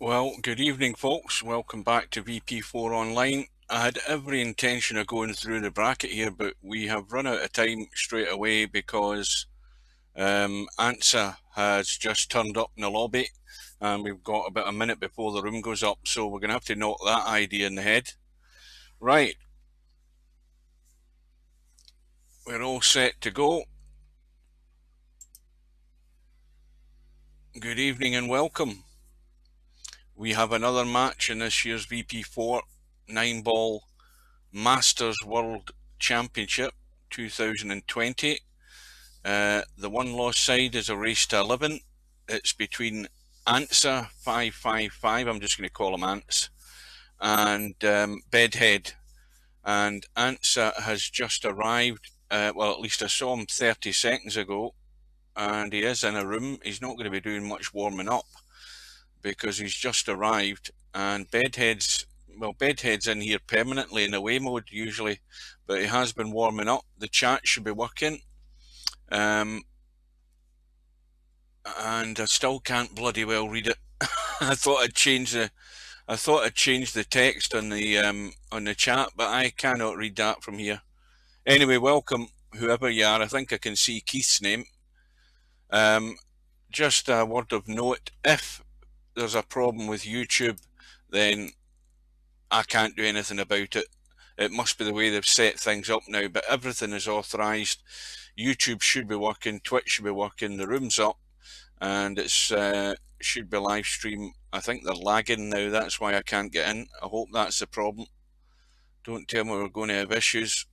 Well, good evening, folks. Welcome back to VP4 Online. I had every intention of going through the bracket here, but we have run out of time straight away because Antza has just turned up in the lobby, and we've got about a minute before the room goes up, so we're going to have to knock that idea in the head. Right. We're all set to go. Good evening and welcome. We have another match in this year's VP4 9-ball Masters World Championship 2020. The one lost side is a race to 11. It's between antza555, I'm just going to call him Ants, and Bedhead. And Antza has just arrived. Well, at least I saw him 30 seconds ago, and he is in a room. He's not going to be doing much warming up because he's just arrived. And Bedhead's in here permanently in away mode usually, but he has been warming up. The chat should be working. And I still can't bloody well read it. I thought I'd change the text on the chat, but I cannot read that from here. Anyway, welcome whoever you are. I think I can see Keith's name. Just a word of note: if there's a problem with YouTube, then I can't do anything about it. It must be the way they've set things up now, but everything is authorized. YouTube should be working, Twitch should be working, the room's up, and it's should be live stream. I think they're lagging now, that's why I can't get in. I hope that's the problem. Don't tell me we're going to have issues,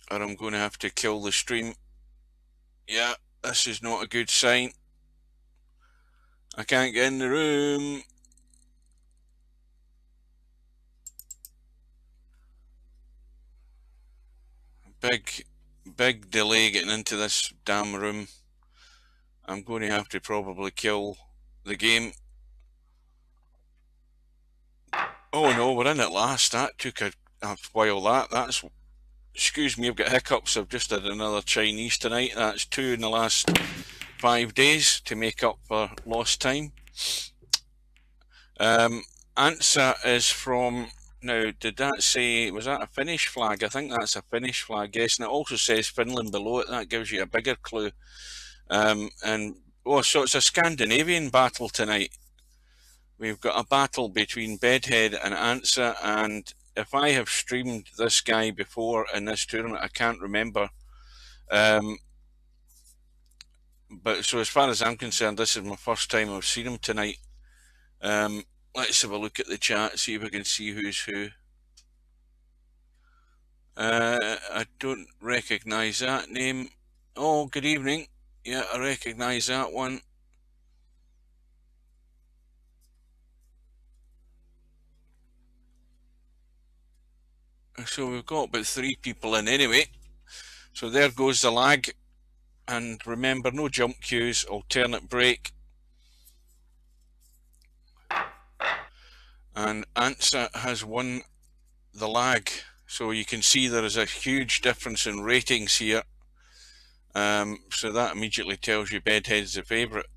or I'm going to have to kill the stream. Yeah, this is not a good sign. I can't get in the room. Big delay getting into this damn room. I'm going to have to probably kill the game. Oh no, we're in at last. That took a while. That's excuse me, I've got hiccups. I've just had another Chinese tonight. That's 2 in the last 5 days to make up for lost time. Antza is from, now did that say, was that a Finnish flag? I think that's a Finnish flag, yes, and it also says Finland below it. That gives you a bigger clue. So it's a Scandinavian battle tonight. We've got a battle between Bedhead and Antza, and if I have streamed this guy before in this tournament, I can't remember. But so as far as I'm concerned, this is my first time I've seen him tonight. Let's have a look at the chat, see if we can see who's who. I don't recognise that name. Oh, good evening. Yeah, I recognise that one. So we've got about 3 people in anyway. So there goes the lag. And remember, no jump cues, alternate break. And Antza has won the lag. So you can see there is a huge difference in ratings here. So that immediately tells you Bedhead's the favourite,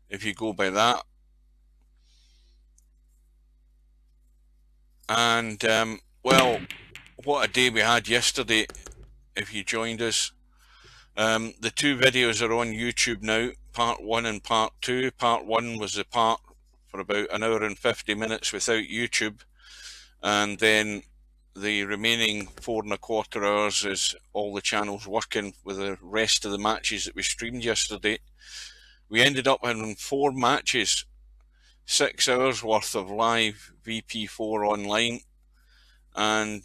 if you go by that. And, well, what a day we had yesterday, if you joined us. The 2 videos are on YouTube now, part 1 and part 2. Part 1 was the part for about an hour and 50 minutes without YouTube, and then the remaining 4.25 hours is all the channels working with the rest of the matches that we streamed yesterday. We ended up having 4 matches, 6 hours worth of live VP4 online, and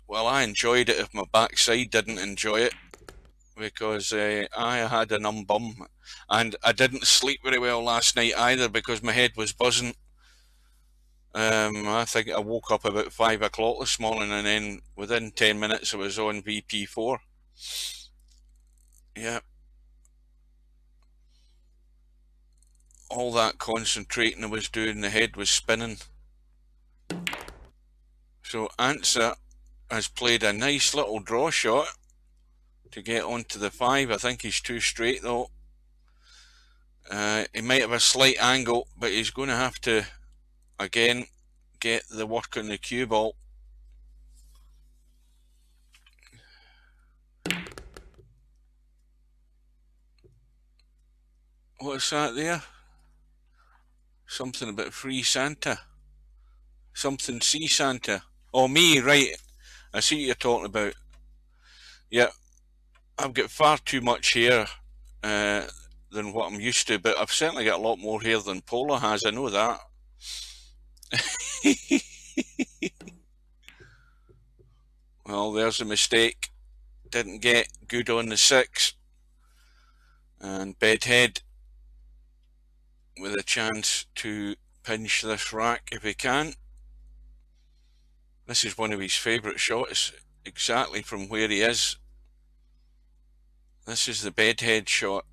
well, I enjoyed it if my backside didn't enjoy it, because I had a numb bum, and I didn't sleep very well last night either because my head was buzzing. I think I woke up about 5 o'clock this morning, and then within 10 minutes I was on VP4. Yeah. All that concentrating I was doing, the head was spinning. So Antza has played a nice little draw shot to get onto the 5. I think he's too straight though. He might have a slight angle, but he's going to have to, again, get the work on the cue ball. What's that there? Something about free Santa. Something see Santa. Oh, me, right. I see what you're talking about. Yeah, I've got far too much hair than what I'm used to, but I've certainly got a lot more hair than Paula has, I know that. Well, there's a mistake. Didn't get good on the 6. And Bedhead with a chance to pinch this rack if he can. This is one of his favourite shots, exactly from where he is. This is the Bedhead shot.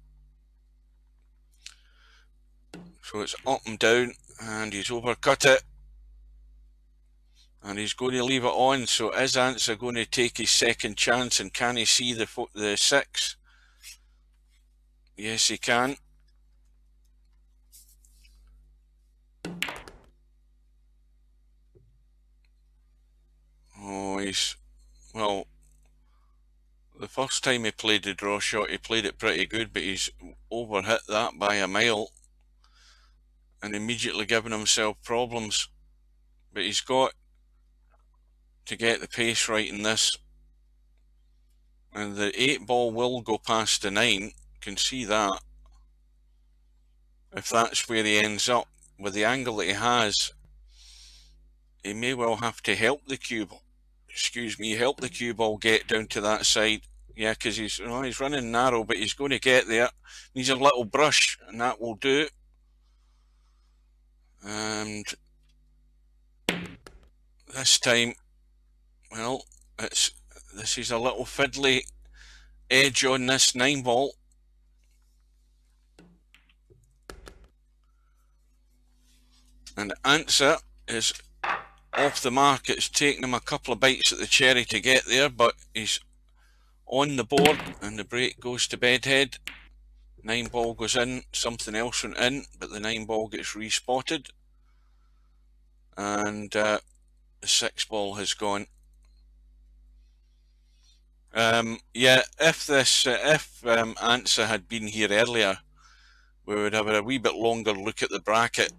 So it's up and down, and he's overcut it. And he's going to leave it on, so is Antza going to take his second chance, and can he see the 6? Yes, he can. Oh, well, the first time he played the draw shot, he played it pretty good, but he's overhit that by a mile and immediately given himself problems. But he's got to get the pace right in this. And the 8 ball will go past the 9, can see that. If that's where he ends up, with the angle that he has, he may well have to help the cue ball get down to that side. Yeah, because he's running narrow, but he's going to get there. Needs a little brush, and that will do. And this time, well, this is a little fiddly edge on this 9 ball. And Antza is off the mark. It's taken him a couple of bites at the cherry to get there, but he's on the board, and the break goes to Bedhead. 9 ball goes in, something else went in, but the 9 ball gets respotted, and the 6 ball has gone. Yeah, if Antza had been here earlier, we would have a wee bit longer look at the bracket.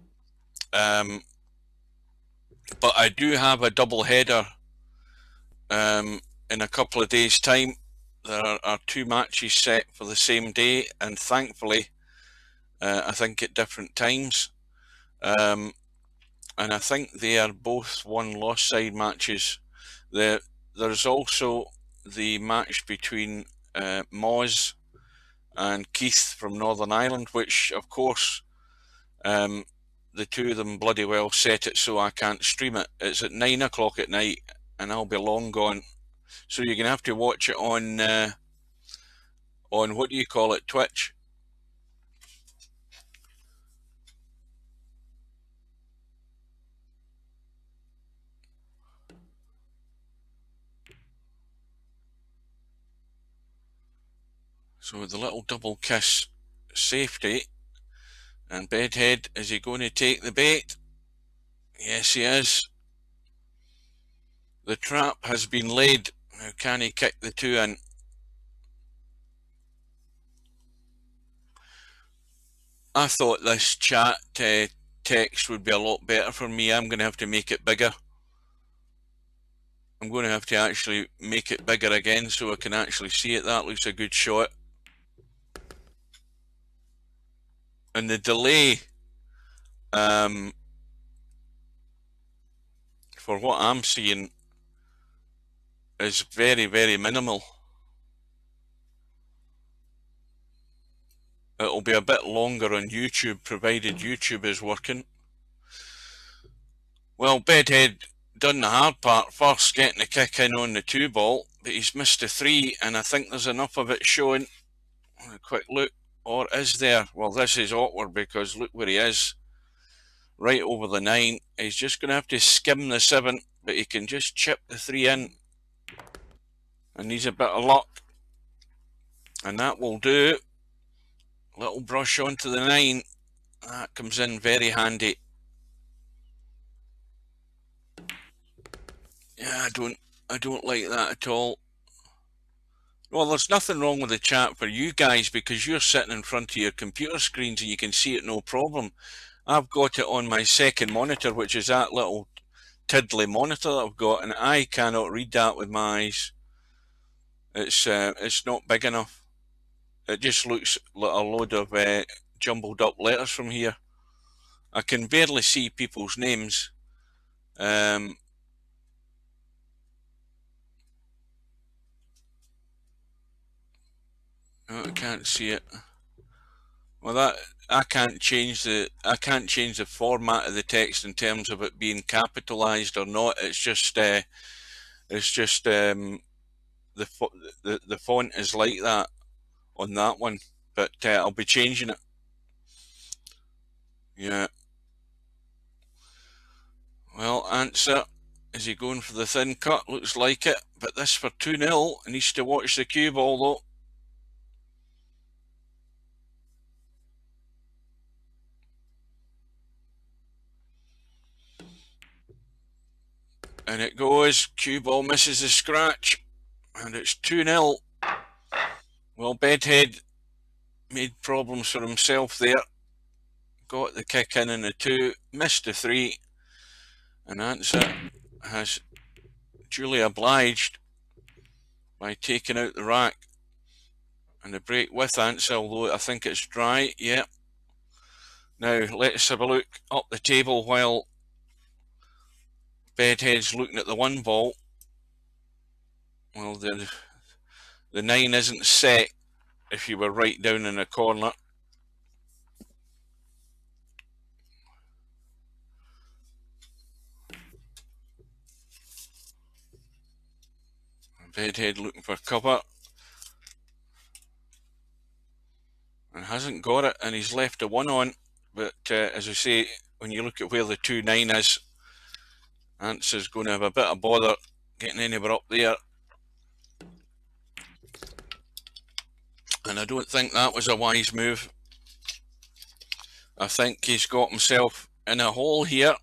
But I do have a double header in a couple of days' time. There are 2 matches set for the same day, and thankfully, I think at different times. And I think they are both won-loss side matches. There's also the match between Moz and Keith from Northern Ireland, which, of course, the 2 of them bloody well set it so I can't stream it. It's at 9 o'clock at night, and I'll be long gone. So you're going to have to watch it on what do you call it, Twitch. So the little double kiss safety, and Bedhead, is he going to take the bait? Yes, he is. The trap has been laid. Now can he kick the 2 in? I thought this chat text would be a lot better for me. I'm going to have to make it bigger. I'm going to have to actually make it bigger again so I can actually see it. That looks a good shot. And the delay, for what I'm seeing, is very, very minimal. It'll be a bit longer on YouTube, provided YouTube is working. Well, Bedhead done the hard part first, getting the kick in on the 2 ball, but he's missed a 3, and I think there's enough of it showing. A quick look, or is there? Well, this is awkward because look where he is, right over the 9. He's just going to have to skim the 7, but he can just chip the 3 in, and needs a bit of luck, and that will do. Little brush onto the 9. That comes in very handy. Yeah, I don't like that at all. Well, there's nothing wrong with the chat for you guys because you're sitting in front of your computer screens and you can see it no problem. I've got it on my second monitor, which is that little tiddly monitor that I've got, and I cannot read that with my eyes. It's not big enough. It just looks like a load of jumbled up letters from here. I can barely see people's names. I can't see it. Well, that I can't change the format of the text in terms of it being capitalized or not. It's just the font is like that on that one, but I'll be changing it. Yeah. Well, answer. Is he going for the thin cut? Looks like it. But this for 2-0. He needs to watch the cue ball though. And it goes. Cue ball misses the scratch. And it's 2-0. Well, Bedhead made problems for himself there. Got the kick in the 2. Missed the 3. And Antza has duly obliged by taking out the rack. And the break with Antza, although I think it's dry. Yeah. Now, let's have a look up the table while Bedhead's looking at the 1 ball. Well, the 9 isn't set if you were right down in the corner. Bedhead looking for cover. And hasn't got it, and he's left a 1 on. But as I say, when you look at where the 2-9 is, Antza's going to have a bit of bother getting anywhere up there. And I don't think that was a wise move. I think he's got himself in a hole here.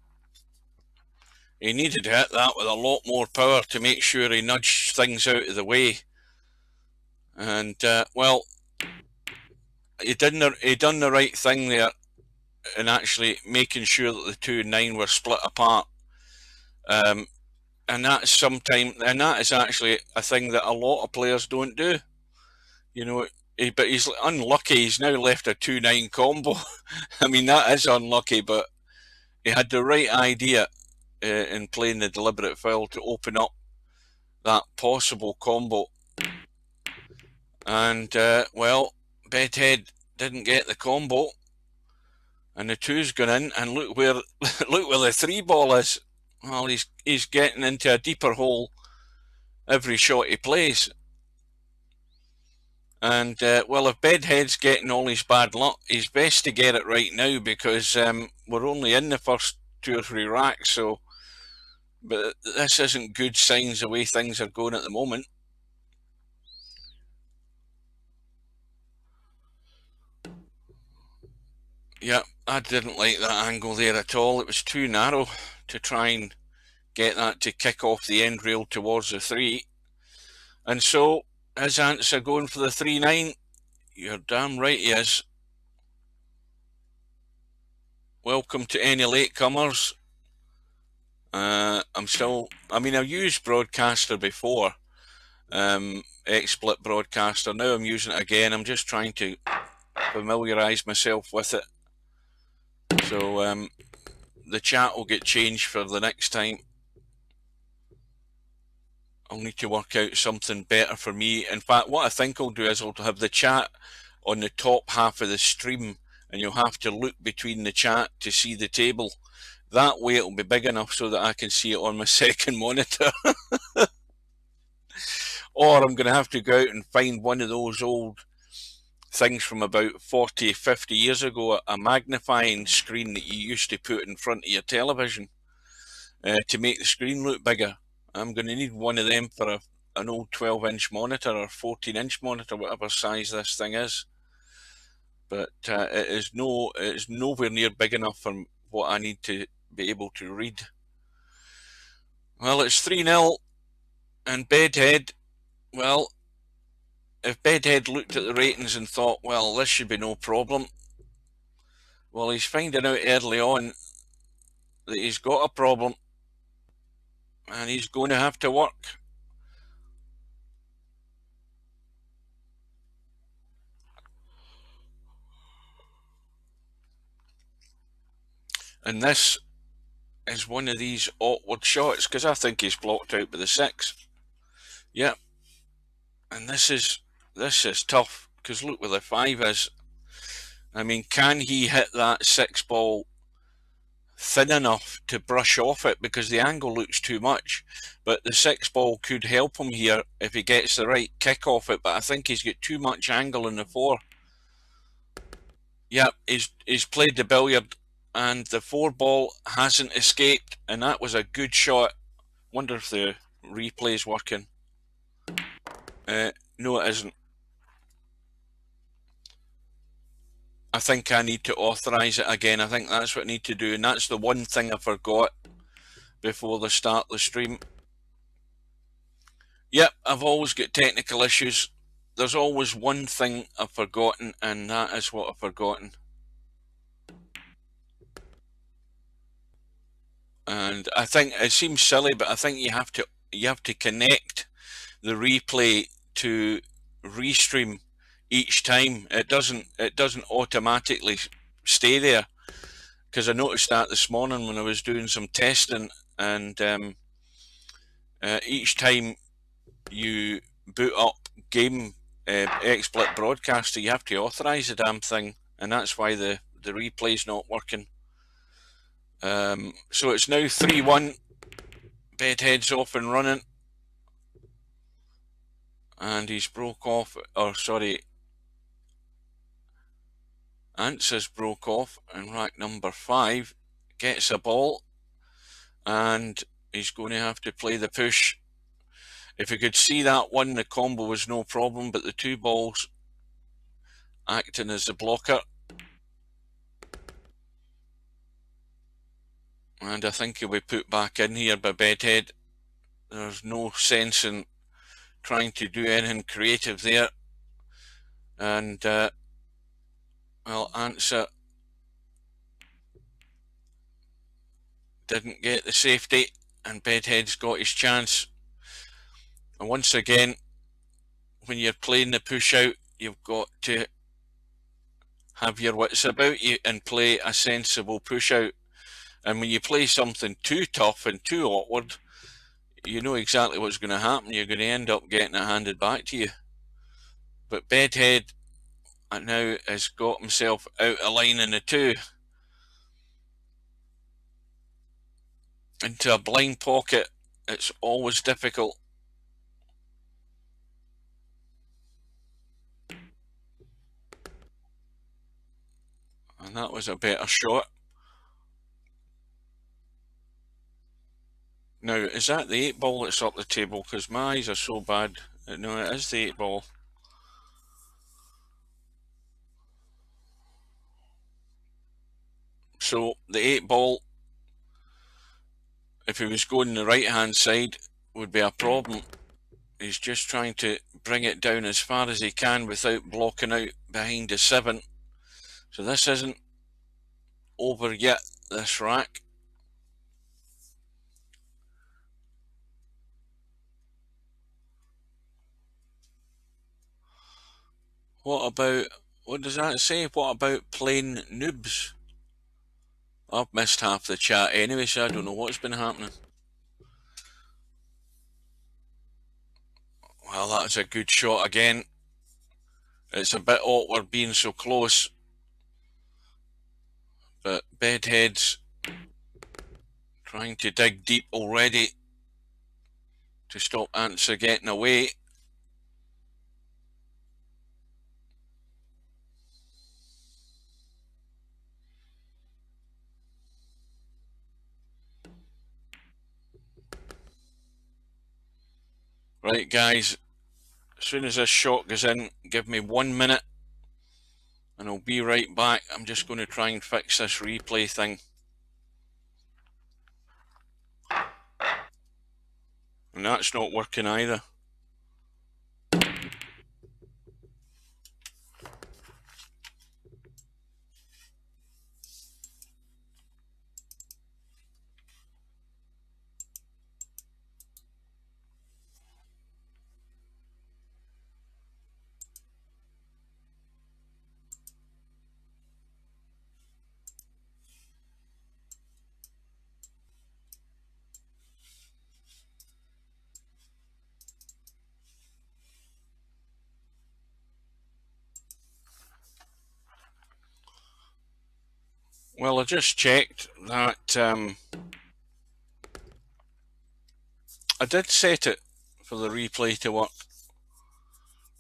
He needed to hit that with a lot more power to make sure he nudged things out of the way. And, well, he done the right thing there in actually making sure that the 2-9 were split apart. And that is actually a thing that a lot of players don't do. You know, but he's unlucky. He's now left a 2-9 combo. I mean, that is unlucky, but he had the right idea in playing the deliberate foul to open up that possible combo. And, well, Bedhead didn't get the combo. And the 2's gone in, and look where the 3 ball is. Well, he's getting into a deeper hole every shot he plays. And, well, if Bedhead's getting all his bad luck, he's best to get it right now because we're only in the first 2 or 3 racks, so... But this isn't good signs the way things are going at the moment. Yeah, I didn't like that angle there at all. It was too narrow to try and get that to kick off the end rail towards the 3. And so, is Antza going for the 3-9? You're damn right he is. Welcome to any latecomers. I've used Broadcaster before, XSplit Broadcaster. Now I'm using it again. I'm just trying to familiarise myself with it. So the chat will get changed for the next time. I'll need to work out something better for me. In fact, what I think I'll do is I'll have the chat on the top half of the stream, and you'll have to look between the chat to see the table. That way it'll be big enough so that I can see it on my second monitor. Or I'm going to have to go out and find one of those old things from about 40, 50 years ago, a magnifying screen that you used to put in front of your television to make the screen look bigger. I'm going to need one of them for an old 12-inch monitor or 14-inch monitor, whatever size this thing is. but it's nowhere near big enough for what I need to be able to read. Well, it's 3-0, and Bedhead, well, if Bedhead looked at the ratings and thought, well, this should be no problem, well, he's finding out early on that he's got a problem, and he's going to have to work. And this is one of these awkward shots, because I think he's blocked out by the 6. Yep. And this is tough, because look where the 5 is. I mean, can he hit that 6 ball thin enough to brush off it, because the angle looks too much, but the 6 ball could help him here if he gets the right kick off it, but I think he's got too much angle in the 4. Yep, he's played the billiard, and the 4 ball hasn't escaped, and that was a good shot. Wonder if the replay's working. No, it isn't. I think I need to authorise it again. I think that's what I need to do, and that's the one thing I forgot before the start of the stream. Yep, I've always got technical issues. There's always one thing I've forgotten, and that is what I've forgotten. And I think it seems silly, but I think you have to connect the replay to restream each time. It doesn't automatically stay there, because I noticed that this morning when I was doing some testing, and each time you boot up game XSplit Broadcaster, you have to authorise the damn thing, and that's why the replay's not working. So it's now 3-1. Bedhead's off and running, and he's broke off, or sorry, Antza's broke off, and rack number 5 gets a ball, and he's going to have to play the push. If you could see that one, the combo was no problem, but the 2 balls acting as a blocker. And I think he'll be put back in here by Bedhead. There's no sense in trying to do anything creative there. And, well, Antza didn't get the safety, and Bedhead's got his chance. And once again, when you're playing the push out, you've got to have your wits about you and play a sensible push out. And when you play something too tough and too awkward, you know exactly what's going to happen. You're going to end up getting it handed back to you. But Bedhead now has got himself out of line in the 2 into a blind pocket. It's always difficult. And that was a better shot. Now, is that the 8 ball that's up the table? Because my eyes are so bad. No, it is the 8 ball. So the 8 ball, if he was going the right hand side, would be a problem. He's just trying to bring it down as far as he can without blocking out behind the 7. So this isn't over yet, this rack. What does that say? What about plain noobs? I've missed half the chat anyway, so I don't know what's been happening. Well, that's a good shot again. It's a bit awkward being so close, but Bedhead's trying to dig deep already to stop Antza getting away. Right, guys, as soon as this shot goes in, give me 1 minute, and I'll be right back. I'm just going to try and fix this replay thing. And that's not working either. Well, I just checked that I did set it for the replay to work,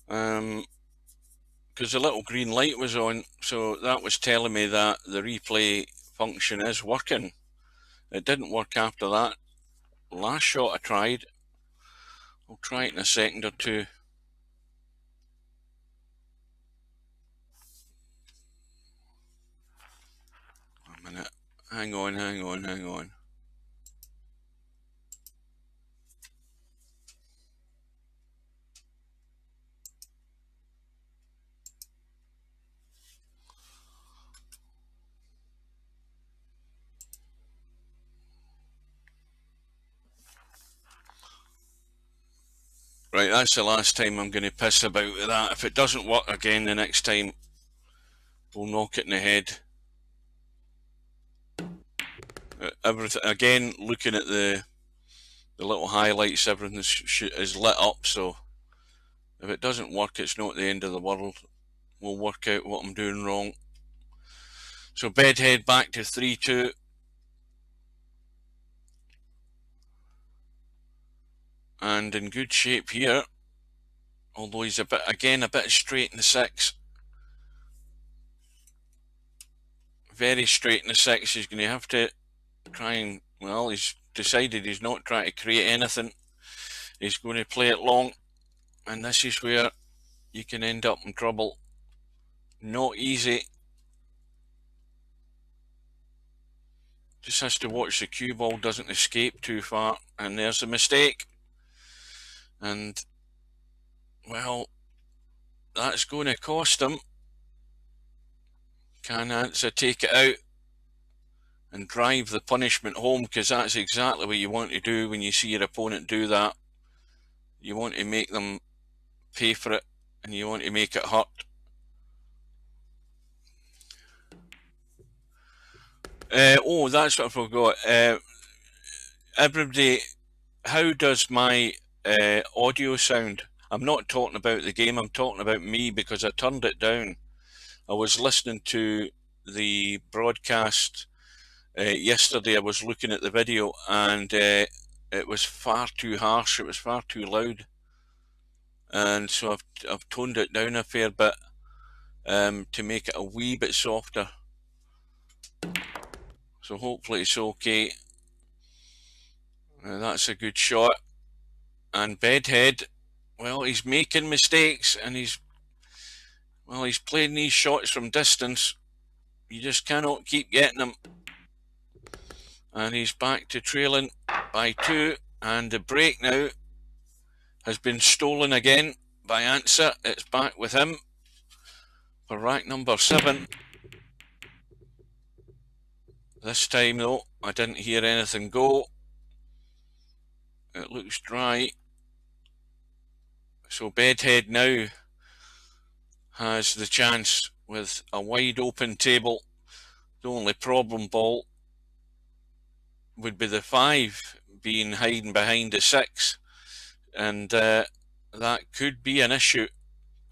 because the little green light was on, so that was telling me that the replay function is working. It didn't work after that last shot I tried. I'll try it in a second or two. A minute. Hang on. Right, that's the last time I'm going to piss about with that. If it doesn't work again the next time, we'll knock it in the head. Everything again, looking at the little highlights, everything is lit up, so if it doesn't work, it's not the end of the world. We'll work out what I'm doing wrong. So Bedhead back to 3-2. And in good shape here, although he's a bit straight in the 6. Very straight in the 6. He's going to have to try and, well, he's decided he's not trying to create anything. He's going to play it long, and this is where you can end up in trouble. Not easy. Just has to watch the cue ball doesn't escape too far, and there's a mistake. And, well, that's going to cost him. Can Antza take it out and drive the punishment home? Because that's exactly what you want to do when you see your opponent do that. You want to make them pay for it, and you want to make it hurt. Oh, that's what I forgot. Everybody, how does my audio sound? I'm not talking about the game, I'm talking about me, because I turned it down. I was listening to the broadcast yesterday. I was looking at the video, and it was far too harsh, it was far too loud. And so I've toned it down a fair bit to make it a wee bit softer. So hopefully it's okay. That's a good shot. And Bedhead, well, he's making mistakes, and he's playing these shots from distance. You just cannot keep getting them. And he's back to trailing by 2, and the break now has been stolen again by Antza. It's back with him for rack number 7. This time though, I didn't hear anything go. It looks dry. So Bedhead now has the chance with a wide open table. The only problem ball would be the 5 being hiding behind the 6, and that could be an issue.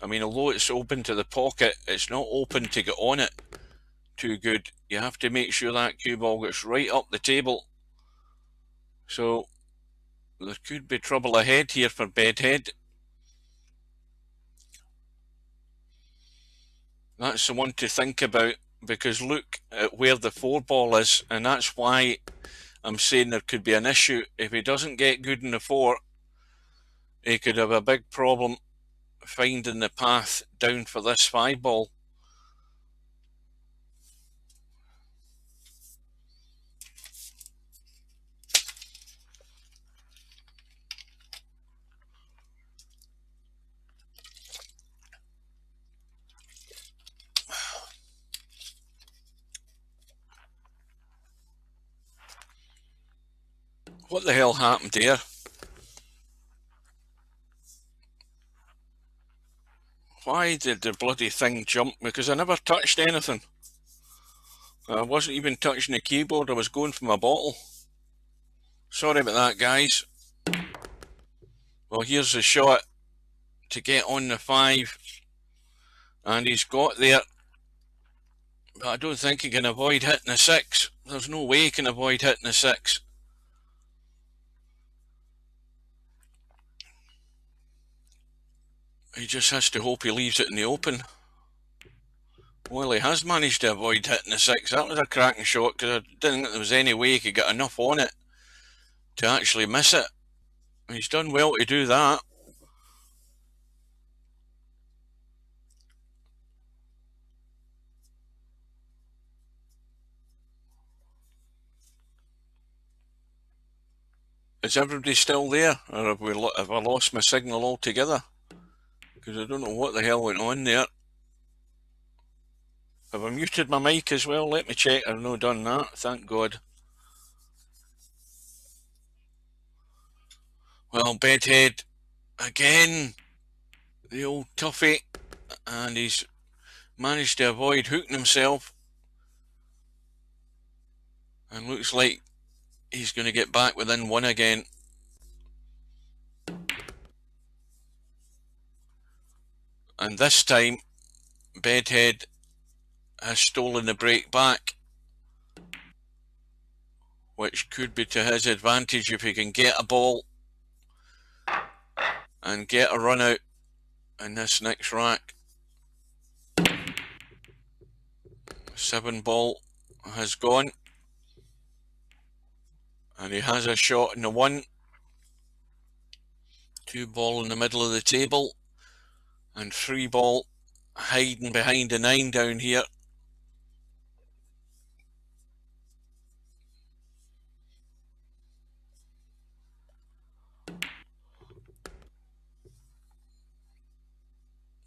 I mean, although it's open to the pocket, it's not open to get on it too good. You have to make sure that cue ball gets right up the table. So there could be trouble ahead here for Bedhead. That's the one to think about, because look at where the 4 ball is, and that's why I'm saying there could be an issue. If he doesn't get good in the 4, he could have a big problem finding the path down for this 5 ball. What the hell happened there? Why did the bloody thing jump? Because I never touched anything. I wasn't even touching the keyboard. I was going for my bottle. Sorry about that, guys. Well, here's the shot to get on the 5. And he's got there. But I don't think he can avoid hitting a 6. There's no way he can avoid hitting a 6. He just has to hope he leaves it in the open. Well, he has managed to avoid hitting the 6. That was a cracking shot because I didn't think there was any way he could get enough on it to actually miss it. He's done well to do that. Is everybody still there, or have I lost my signal altogether? Because I don't know what the hell went on there. Have I muted my mic as well? Let me check. I've not done that. Thank God. Well, Bedhead again, the old toughie, and he's managed to avoid hooking himself, and looks like he's going to get back within 1 again. And this time, Bedhead has stolen the break back, which could be to his advantage if he can get a ball and get a run out in this next rack. 7 ball has gone, and he has a shot in the 1. 2 ball in the middle of the table, and 3 ball hiding behind the 9 down here.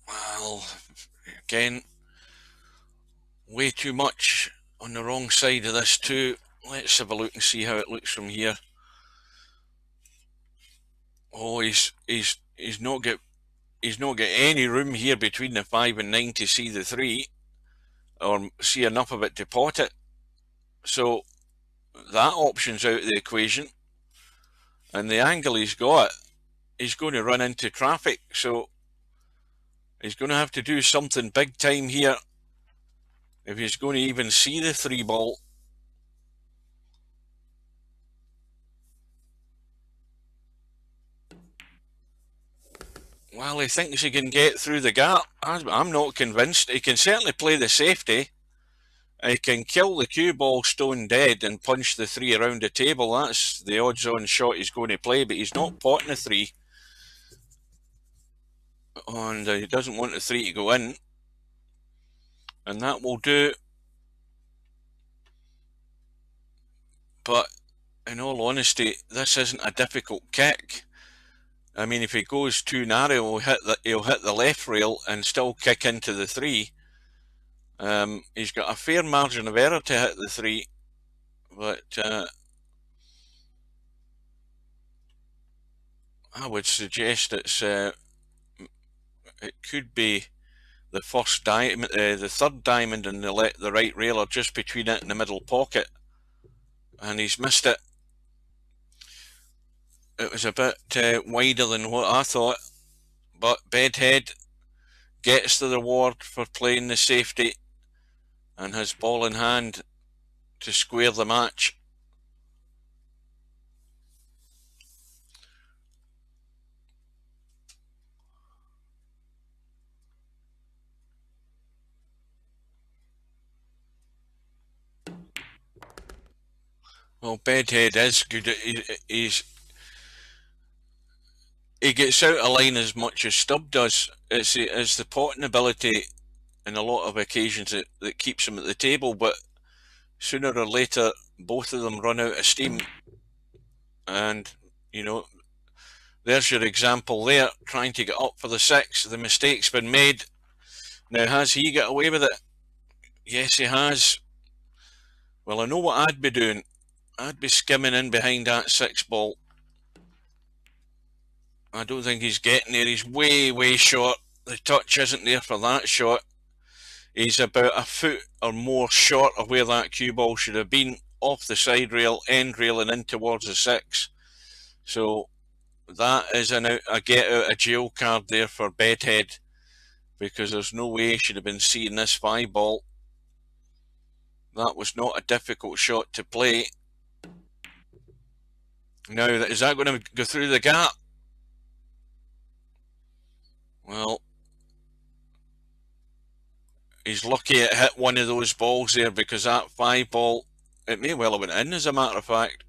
Well, again, way too much on the wrong side of this too. Let's have a look and see how it looks from here. Oh, he's not got any room here between the 5 and 9 to see the 3, or see enough of it to pot it. So that option's out of the equation, and the angle he's got, he's going to run into traffic. So he's going to have to do something big time here if he's going to even see the 3 ball. Well, he thinks he can get through the gap. I'm not convinced. He can certainly play the safety. He can kill the cue ball stone dead and punch the 3 around the table. That's the odds-on shot he's going to play, but he's not potting the 3. And he doesn't want the 3 to go in. And that will do. But in all honesty, this isn't a difficult kick. I mean, if he goes too narrow, he'll hit the left rail and still kick into the 3. He's got a fair margin of error to hit the 3, but I would suggest it could be the first diamond, the 3rd diamond in the right rail, or just between it and the middle pocket, and he's missed it. It was a bit wider than what I thought, but Bedhead gets the reward for playing the safety and has ball in hand to square the match. Well, Bedhead is good. He gets out of line as much as Stubb does. It's the potting ability in a lot of occasions that keeps him at the table, but sooner or later both of them run out of steam. And, you know, there's your example there, trying to get up for the 6. The mistake's been made. Now, has he got away with it? Yes, he has. Well, I know what I'd be doing. I'd be skimming in behind that 6 ball. I don't think he's getting there. He's way, way short. The touch isn't there for that shot. He's about a foot or more short of where that cue ball should have been, off the side rail, end rail, and in towards the 6. So that is a get out of jail card there for Bedhead, because there's no way he should have been seeing this 5 ball. That was not a difficult shot to play. Now, is that going to go through the gap? Well, he's lucky it hit one of those balls there, because that 5 ball, it may well have went in, as a matter of fact.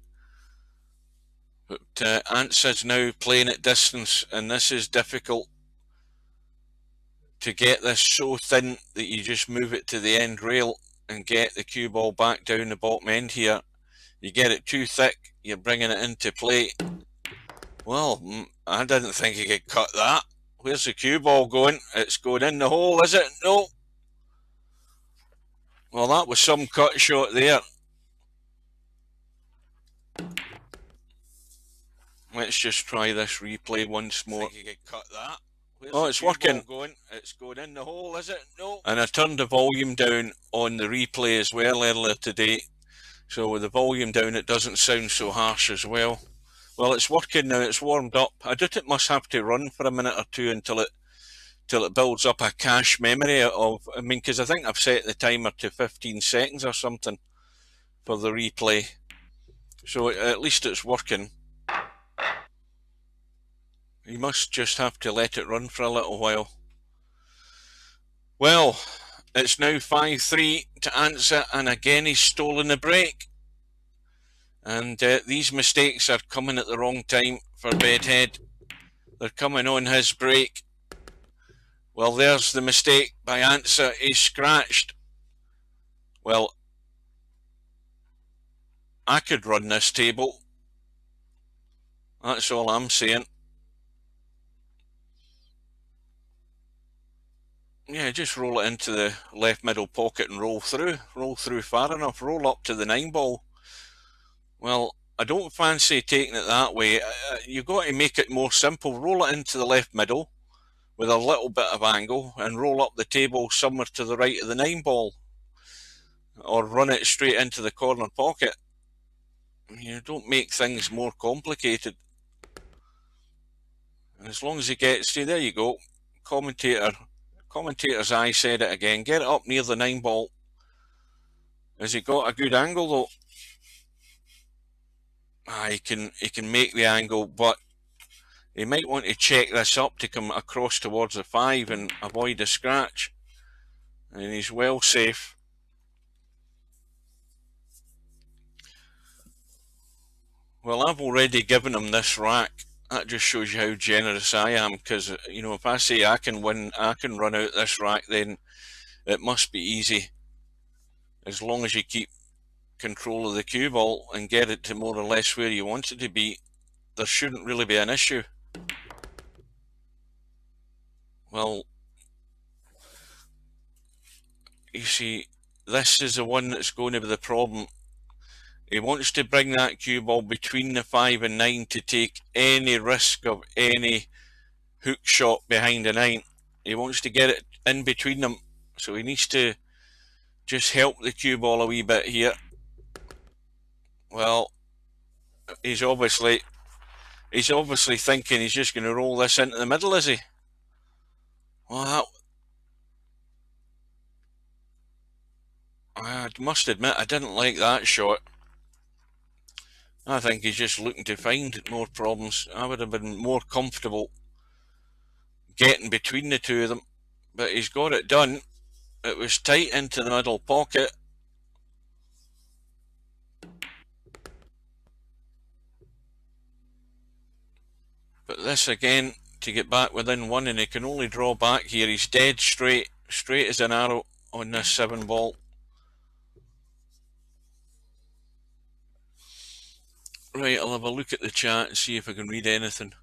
But antza's now playing at distance, and this is difficult to get this so thin that you just move it to the end rail and get the cue ball back down the bottom end here. You get it too thick, you're bringing it into play. Well, I didn't think he could cut that. Where's the cue ball going? It's going in the hole, is it? No. Well, that was some cut shot there. Let's just try this replay once more. I think he could cut that. Oh, it's working. It's going in the hole, is it? No. And I turned the volume down on the replay as well earlier today. So with the volume down, it doesn't sound so harsh as well. Well, it's working now. It's warmed up. I doubt it must have to run for a minute or two until it builds up a cache memory of, I mean, because I think I've set the timer to 15 seconds or something for the replay. So at least it's working. You must just have to let it run for a little while. Well, it's now 5-3 to antza, and again he's stolen the break. And these mistakes are coming at the wrong time for Bedhead. They're coming on his break. Well, there's the mistake by antza. He's scratched. Well, I could run this table. That's all I'm saying. Yeah, just roll it into the left middle pocket and roll through. Roll through far enough. Roll up to the 9 ball. Well, I don't fancy taking it that way. You've got to make it more simple. Roll it into the left middle with a little bit of angle and roll up the table somewhere to the right of the 9 ball. Or run it straight into the corner pocket. You don't make things more complicated. And as long as he gets to, there you go. Commentator's eye said it again. Get it up near the 9 ball. Has he got a good angle though? He can make the angle, but he might want to check this up to come across towards the 5 and avoid a scratch. And he's well safe. Well, I've already given him this rack. That just shows you how generous I am, because, you know, if I say I can win, I can run out this rack, then it must be easy. As long as you keep control of the cue ball and get it to more or less where you want it to be, there shouldn't really be an issue. Well, you see, this is the one that's going to be the problem. He wants to bring that cue ball between the 5 and 9 to take any risk of any hook shot behind the 9. He wants to get it in between them, so he needs to just help the cue ball a wee bit here. Well, he's obviously thinking he's just going to roll this into the middle, is he? Well, I must admit I didn't like that shot. I think he's just looking to find more problems. I would have been more comfortable getting between the two of them, but he's got it done. It was tight into the middle pocket. But this again, to get back within 1, and he can only draw back here. He's dead straight as an arrow on this 7 ball. Right, I'll have a look at the chat and see if I can read anything.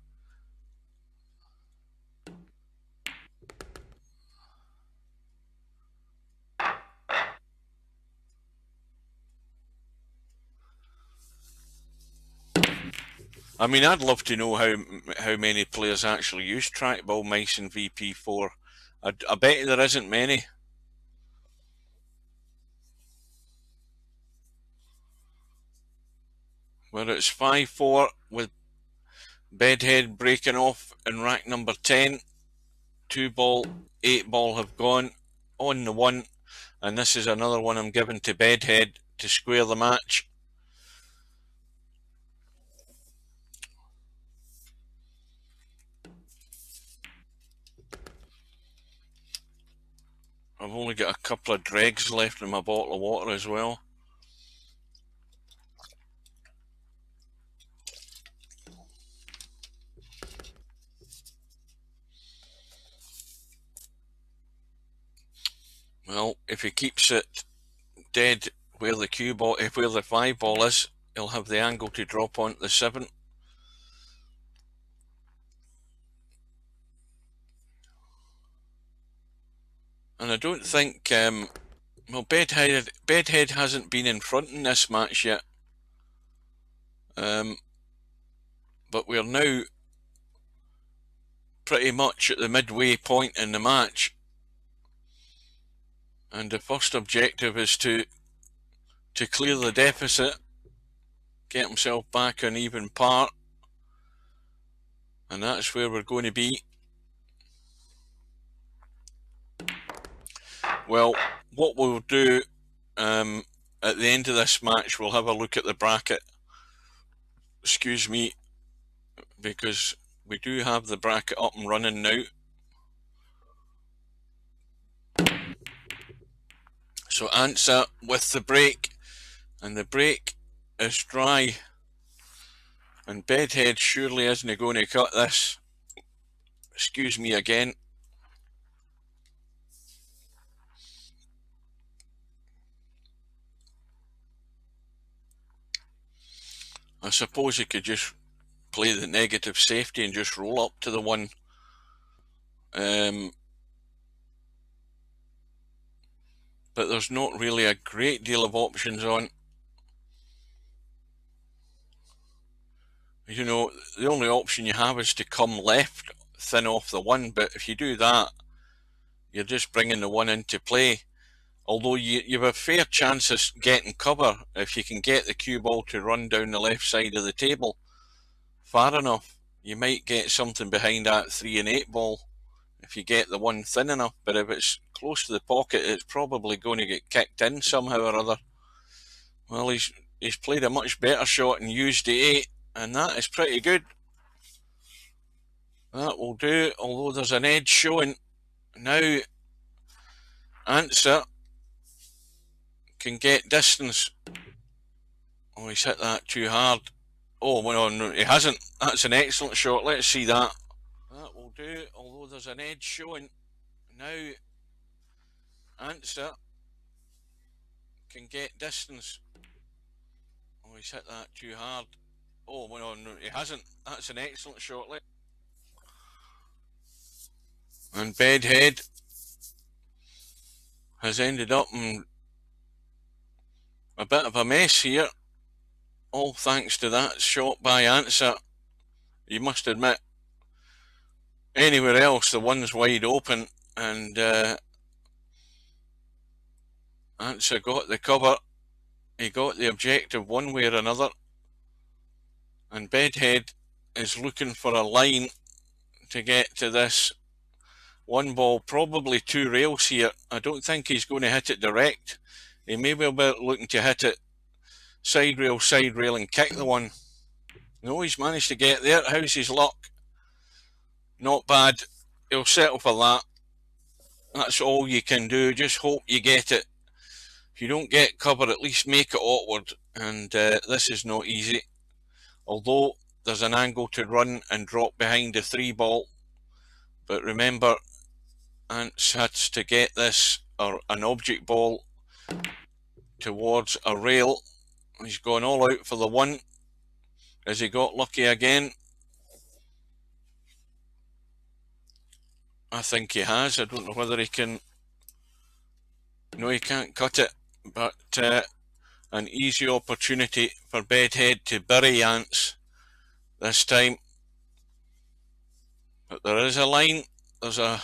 I mean, I'd love to know how many players actually use trackball mice in VP4. I bet there isn't many. Where it's 5-4 with Bedhead breaking off in rack number 10. 2 ball, 8 ball have gone on the 1, and this is another one I'm giving to Bedhead to square the match. I've only got a couple of dregs left in my bottle of water as well. Well, if he keeps it dead where the cue ball, where the 5 ball is, he'll have the angle to drop onto the 7. And I don't think, well, Bedhead hasn't been in front in this match yet. But we're now pretty much at the midway point in the match. And the first objective is to clear the deficit, get himself back on even par. And that's where we're going to be. Well, what we'll do at the end of this match, we'll have a look at the bracket. Excuse me, because we do have the bracket up and running now. So Antza with the break, and the break is dry. And Bedhead surely isn't going to cut this. Excuse me again. I suppose he could just play the negative safety and just roll up to the 1. But there's not really a great deal of options on. You know, the only option you have is to come left, thin off the 1, but if you do that, you're just bringing the 1 into play. Although you have a fair chance of getting cover if you can get the cue ball to run down the left side of the table far enough. You might get something behind that 3 and 8 ball if you get the 1 thin enough, but if it's close to the pocket, it's probably going to get kicked in somehow or other. Well, he's played a much better shot and used the 8, and that is pretty good. That will do, although there's an edge showing. Now, Antza can get distance. Oh, he's hit that too hard. Oh, well, no, he hasn't. That's an excellent shot. Let's see that. That will do, although there's an edge showing. Now, Antza can get distance. Oh, he's hit that too hard. Oh, well, no, he hasn't. That's an excellent shot. And Bedhead has ended up in a bit of a mess here, all thanks to that shot by Antza. You must admit, anywhere else the 1's wide open, and Antza got the cover. He got the objective one way or another, and Bedhead is looking for a line to get to this 1 ball, probably 2 rails here. I don't think he's going to hit it direct. He may well be looking to hit it side rail and kick the 1. No, he's managed to get there. How's his luck? Not bad. He'll settle for that. That's all you can do. Just hope you get it. If you don't get cover, at least make it awkward. And this is not easy. Although there's an angle to run and drop behind the 3 ball. But remember, Ants has to get this, or an object ball, towards a rail. He's gone all out for the 1. Has he got lucky again? I think he has. I don't know whether he can. No, he can't cut it. But an easy opportunity for Bedhead to bury Ants. this time. But there is a line. There's a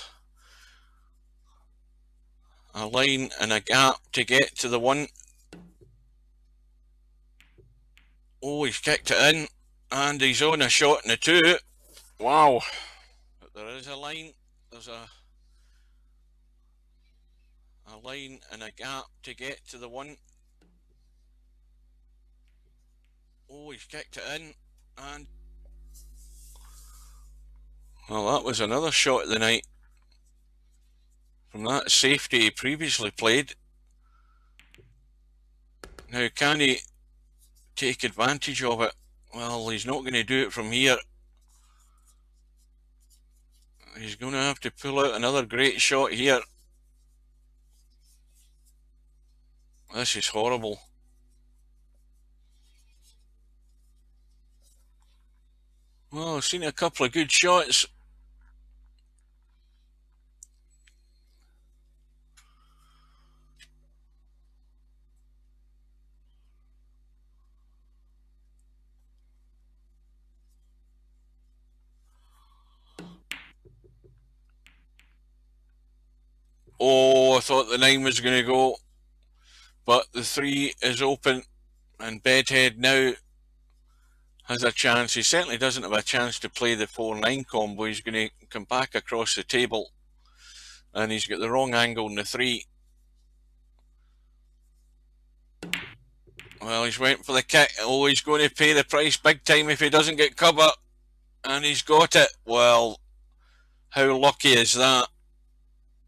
line and a gap to get to the one. Oh, he's kicked it in, and he's on a shot in the two. Wow. But there is a line. There's a line and a gap to get to the one. Oh, he's kicked it in, and well, that was another shot of the night from that safety he previously played. Now, can he take advantage of it? Well, he's not going to do it from here. He's going to have to pull out another great shot here. This is horrible. Well, I've seen a couple of good shots. Oh, I thought the 9 was going to go, but the 3 is open, and Bedhead now has a chance. He certainly doesn't have a chance to play the 4-9 combo. He's going to come back across the table, and he's got the wrong angle in the 3. Well, he's went for the kick. Oh, he's going to pay the price big time if he doesn't get cover, and he's got it. Well, how lucky is that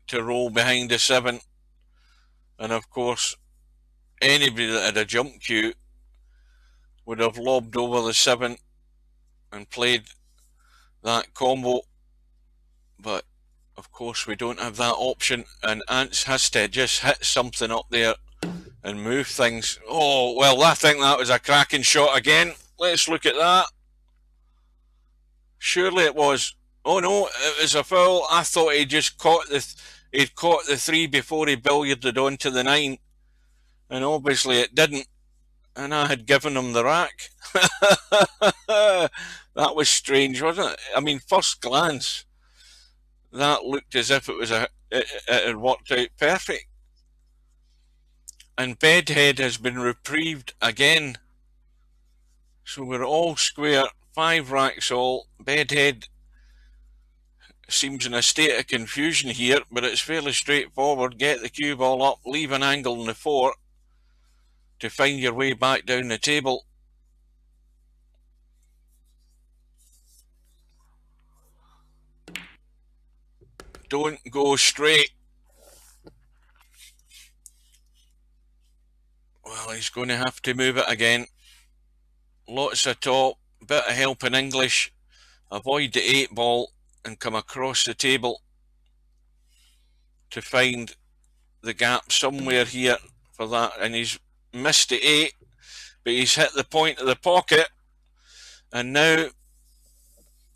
to roll behind the 7? And of course, anybody that had a jump cue would have lobbed over the 7 and played that combo, but of course we don't have that option, and Ants has to just hit something up there and move things. Oh, well, I think that was a cracking shot again. Let's look at that. Surely it was. Oh no, it was a foul. I thought he just caught the 3 before he billiarded onto the 9, and obviously it didn't, and I had given him the rack. That was strange, wasn't it? I mean, first glance, that looked as if it had worked out perfect. And Bedhead has been reprieved again. So we're all square, 5 racks all. Bedhead seems in a state of confusion here, but it's fairly straightforward. Get the cue ball up, leave an angle in the 4 to find your way back down the table. Don't go straight. Well, he's going to have to move it again. Lots of top, bit of help in English. Avoid the 8 ball and come across the table to find the gap somewhere here for that. And he's missed the 8, but he's hit the point of the pocket. And now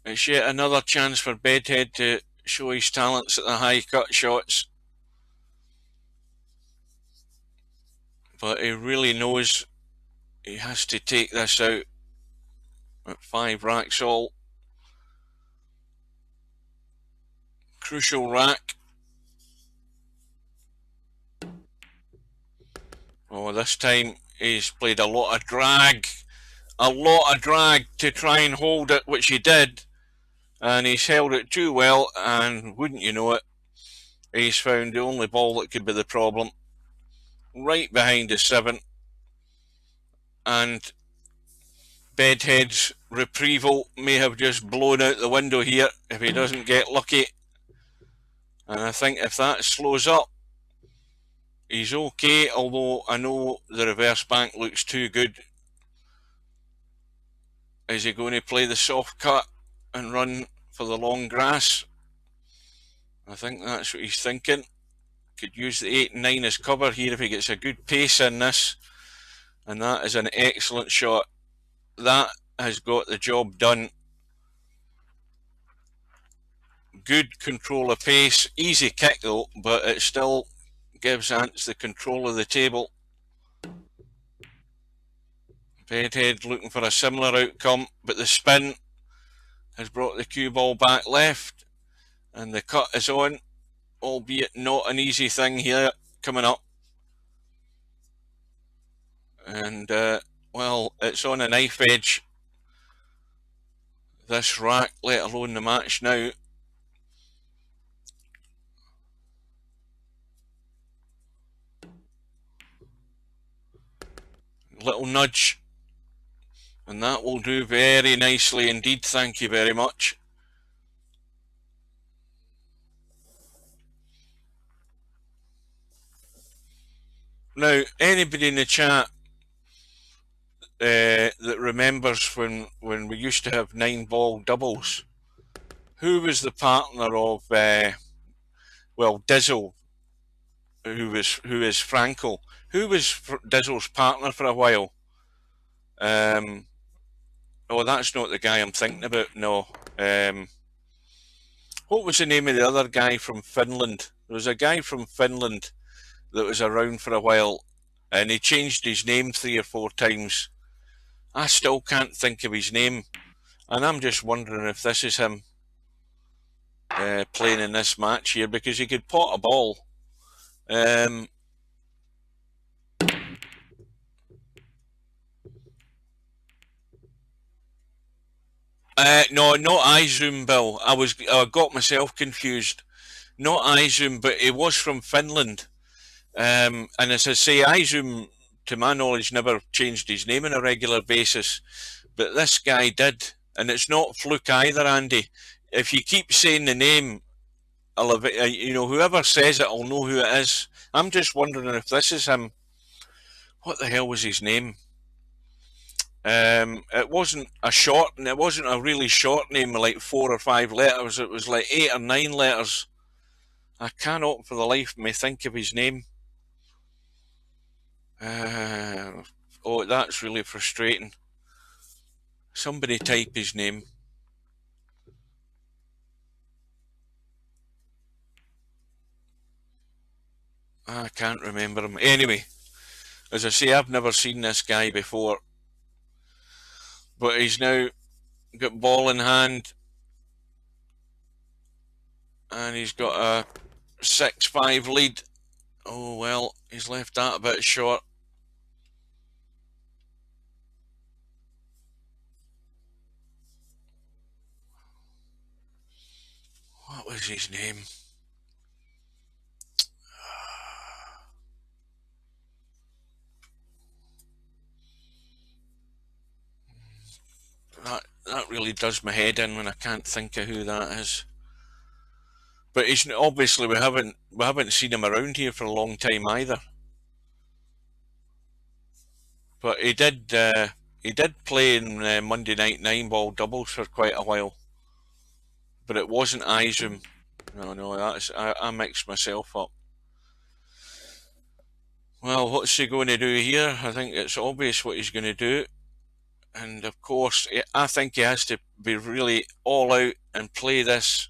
it's yet another chance for Bedhead to show his talents at the high cut shots. But he really knows he has to take this out at 5 racks all. Crucial rack. Oh, this time he's played a lot of drag to try and hold it, which he did, and he's held it too well, and wouldn't you know it, he's found the only ball that could be the problem, right behind the 7, and Bedhead's retrieval may have just blown out the window here if he doesn't get lucky. And I think if that slows up, he's okay, although I know the reverse bank looks too good. Is he going to play the soft cut and run for the long grass? I think that's what he's thinking. Could use the 8 and 9 as cover here if he gets a good pace in this. And that is an excellent shot. That has got the job done. Good control of pace. Easy kick though, but it still gives Ants the control of the table. Bedhead looking for a similar outcome, but the spin has brought the cue ball back left, and the cut is on, albeit not an easy thing here coming up. And well, it's on a knife edge, this rack, let alone the match now. Little nudge, and that will do very nicely indeed. Thank you very much. Now, anybody in the chat that remembers when we used to have 9-ball doubles, who was the partner of well, Dizzle, who is Franco? Who was Dizzle's partner for a while? Oh, that's not the guy I'm thinking about. No. What was the name of the other guy from Finland? There was a guy from Finland that was around for a while, and he changed his name 3 or 4 times. I still can't think of his name, and I'm just wondering if this is him playing in this match here, because he could pot a ball. No, not iZoom, Bill. I got myself confused. Not iZoom, but he was from Finland. And as I say, iZoom, to my knowledge, never changed his name on a regular basis, but this guy did, and it's not fluke either, Andy. If you keep saying the name, you know, whoever says it, I'll know who it is. I'm just wondering if this is him. What the hell was his name? It wasn't a really short name, like 4 or 5 letters. It was like 8 or 9 letters. I cannot for the life of me think of his name. Oh, that's really frustrating. Somebody type his name. I can't remember him. Anyway, as I say, I've never seen this guy before, but he's now got ball in hand, and he's got a 6-5 lead. Oh well, he's left that a bit short. What was his name? That really does my head in when I can't think of who that is. But he's obviously we haven't seen him around here for a long time either. But he did play in Monday Night 9-ball doubles for quite a while. But it wasn't iZoom. No, I mixed myself up. Well, what's he going to do here? I think it's obvious what he's going to do. And of course, I think he has to be really all out and play this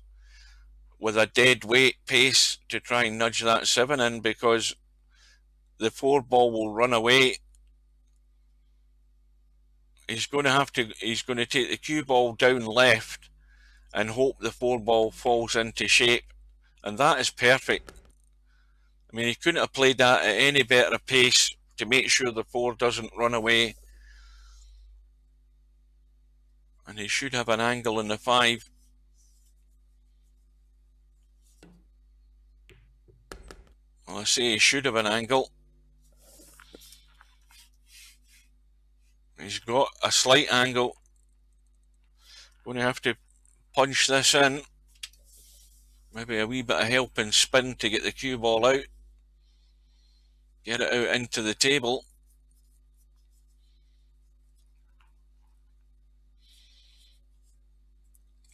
with a dead weight pace to try and nudge that 7 in, because the 4 ball will run away. He's going to take the cue ball down left and hope the 4 ball falls into shape. And that is perfect. I mean, he couldn't have played that at any better pace to make sure the 4 doesn't run away. And he should have an angle in the 5. Well, I say he should have an angle. He's got a slight angle. Going to have to punch this in. Maybe a wee bit of help and spin to get the cue ball out. Get it out into the table.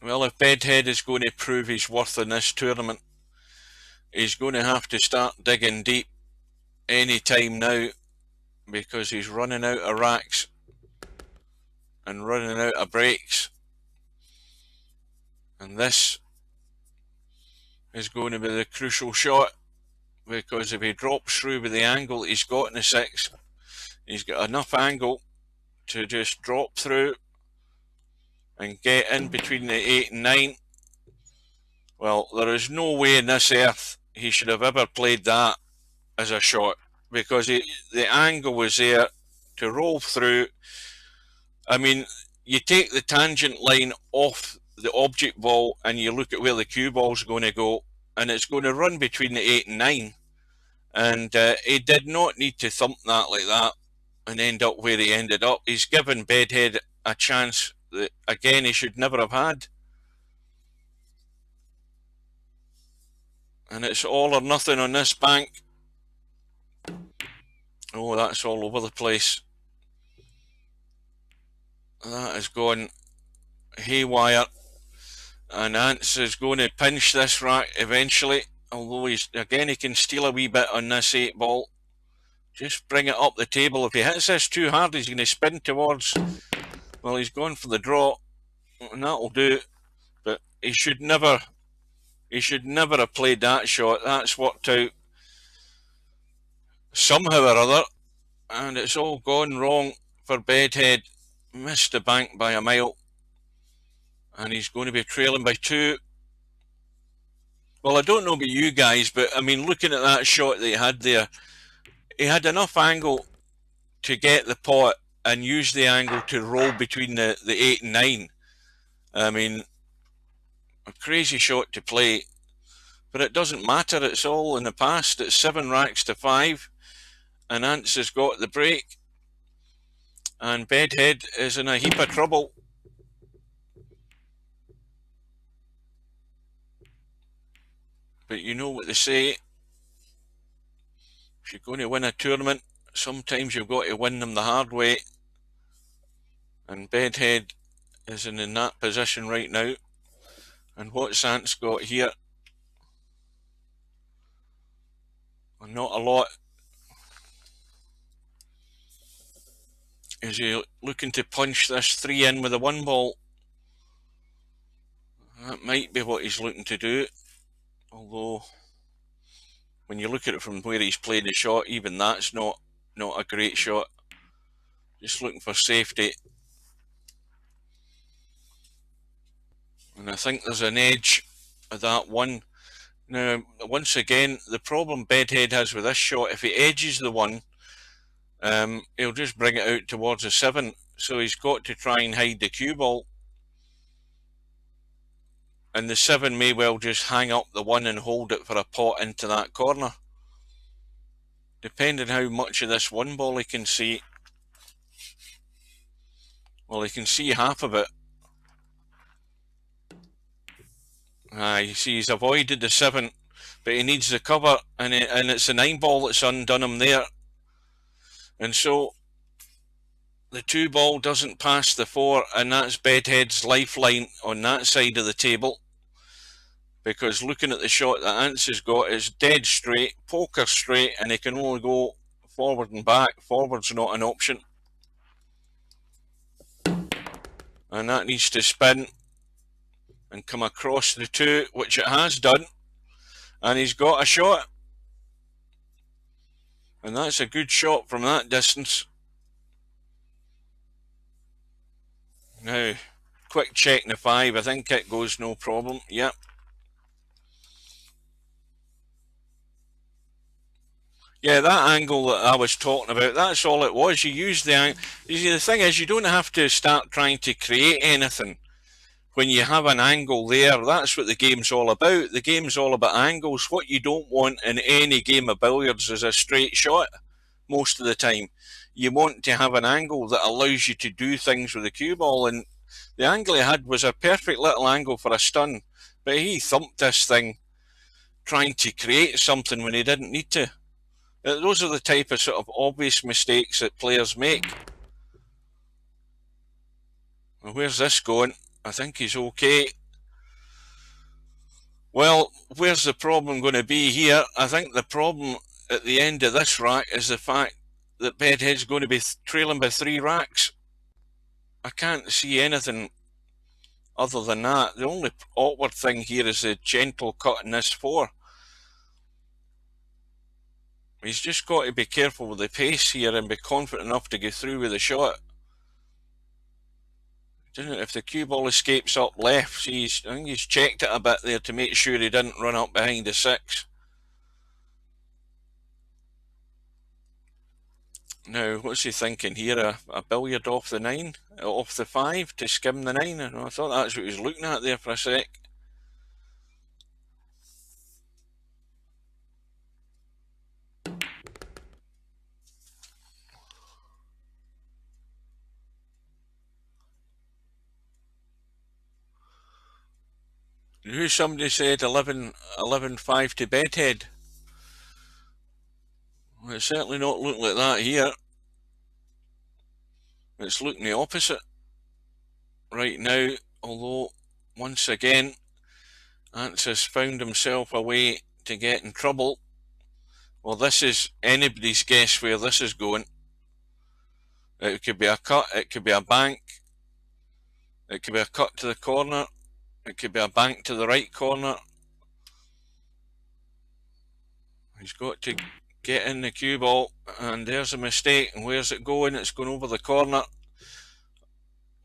Well, if Bedhead is going to prove his worth in this tournament, he's going to have to start digging deep any time now, because he's running out of racks and running out of breaks. And this is going to be the crucial shot, because if he drops through with the angle he's got in the 6, he's got enough angle to just drop through and get in between the 8 and 9. Well, there is no way in this earth he should have ever played that as a shot, because the angle was there to roll through. I mean, you take the tangent line off the object ball and you look at where the cue ball's going to go, and it's going to run between the 8 and 9. And he did not need to thump that like that and end up where he ended up. He's given Bedhead a chance that, again, he should never have had. And it's all or nothing on this bank. Oh, that's all over the place. That has gone haywire. And Ants is going to pinch this rack eventually. Although he can steal a wee bit on this 8 ball. Just bring it up the table. If he hits this too hard, he's going to spin towards... Well, he's gone for the draw. And that'll do. But he should never have played that shot. That's worked out somehow or other, and it's all gone wrong for Bedhead. Missed the bank by a mile, and he's going to be trailing by 2. Well, I don't know about you guys, but I mean, looking at that shot that he had there, he had enough angle to get the pot and use the angle to roll between the 8 and 9. I mean, a crazy shot to play, but it doesn't matter. It's all in the past. It's 7 racks to 5. And Ants has got the break, and Bedhead is in a heap of trouble. But you know what they say, if you're going to win a tournament, sometimes you've got to win them the hard way. And Bedhead is in that position right now. And what's Ants got here? Well, not a lot. Is he looking to punch this 3 in with a 1 ball? That might be what he's looking to do. Although, when you look at it from where he's played the shot, even that's not a great shot. Just looking for safety. And I think there's an edge of that 1. Now, once again, the problem Bedhead has with this shot, if he edges the 1, he'll just bring it out towards a 7. So he's got to try and hide the cue ball. And the 7 may well just hang up the 1 and hold it for a pot into that corner. Depending how much of this 1 ball he can see. Well, he can see half of it. You see he's avoided the 7, but he needs the cover, and it's the 9 ball that's undone him there. And so the 2 ball doesn't pass the 4, and that's Bedhead's lifeline on that side of the table. Because looking at the shot that Ants has got, is dead straight, poker straight, and he can only go forward and back. Forward's not an option. And that needs to spin and come across the 2, which it has done. And he's got a shot. And that's a good shot from that distance. Now, quick check the 5. I think it goes no problem. Yep. Yeah, that angle that I was talking about, that's all it was. You use the angle. The thing is, you don't have to start trying to create anything. When you have an angle there, that's what the game's all about. The game's all about angles. What you don't want in any game of billiards is a straight shot most of the time. You want to have an angle that allows you to do things with the cue ball, and the angle he had was a perfect little angle for a stun, but he thumped this thing trying to create something when he didn't need to. Those are the type of sort of obvious mistakes that players make. Well, where's this going? I think he's okay. Well, where's the problem going to be here? I think the problem at the end of this rack is the fact that Bedhead's going to be trailing by 3 racks. I can't see anything other than that. The only awkward thing here is the gentle cut in this 4. He's just got to be careful with the pace here and be confident enough to get through with the shot. if the cue ball escapes up left, see, I think he's checked it a bit there to make sure he didn't run up behind the 6. Now, what's he thinking here? A billiard off the 9? Off the 5 to skim the 9? I thought that's what he was looking at there for a sec. Who somebody said 11-5 to Bedhead? Well, it's certainly not looking like that here. It's looking the opposite right now, although once again Antza's found himself a way to get in trouble. Well, this is anybody's guess where this is going. It could be a cut, it could be a bank, it could be a cut to the corner, it could be a bank to the right corner. He's got to get in the cue ball, and there's a mistake. And where's it going? It's going over the corner.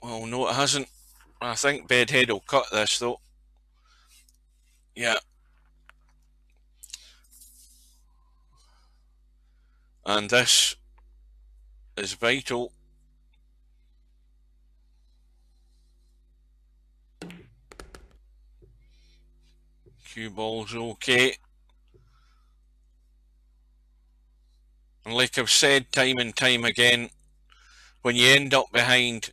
Well, no, it hasn't. I think Bedhead will cut this, though. Yeah. And this is vital. Cue ball's okay. And like I've said time and time again, when you end up behind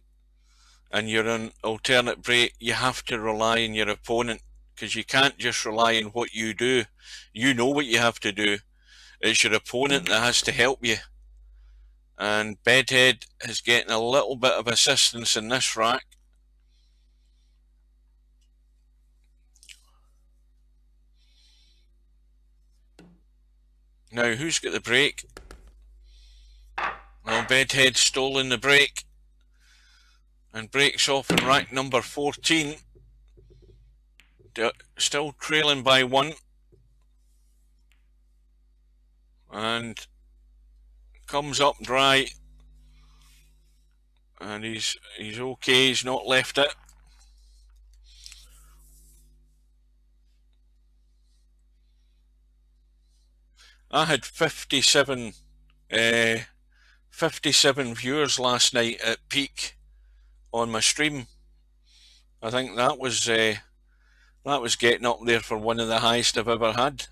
and you're on alternate break, you have to rely on your opponent, because you can't just rely on what you do. You know what you have to do. It's your opponent that has to help you. And Bedhead is getting a little bit of assistance in this rack. Now, who's got the break? Well, Bedhead's stolen the break and breaks off in rack number 14. Still trailing by 1. And comes up dry. And he's okay, he's not left it. I had 57 viewers last night at peak on my stream. I think that was getting up there for one of the highest I've ever had.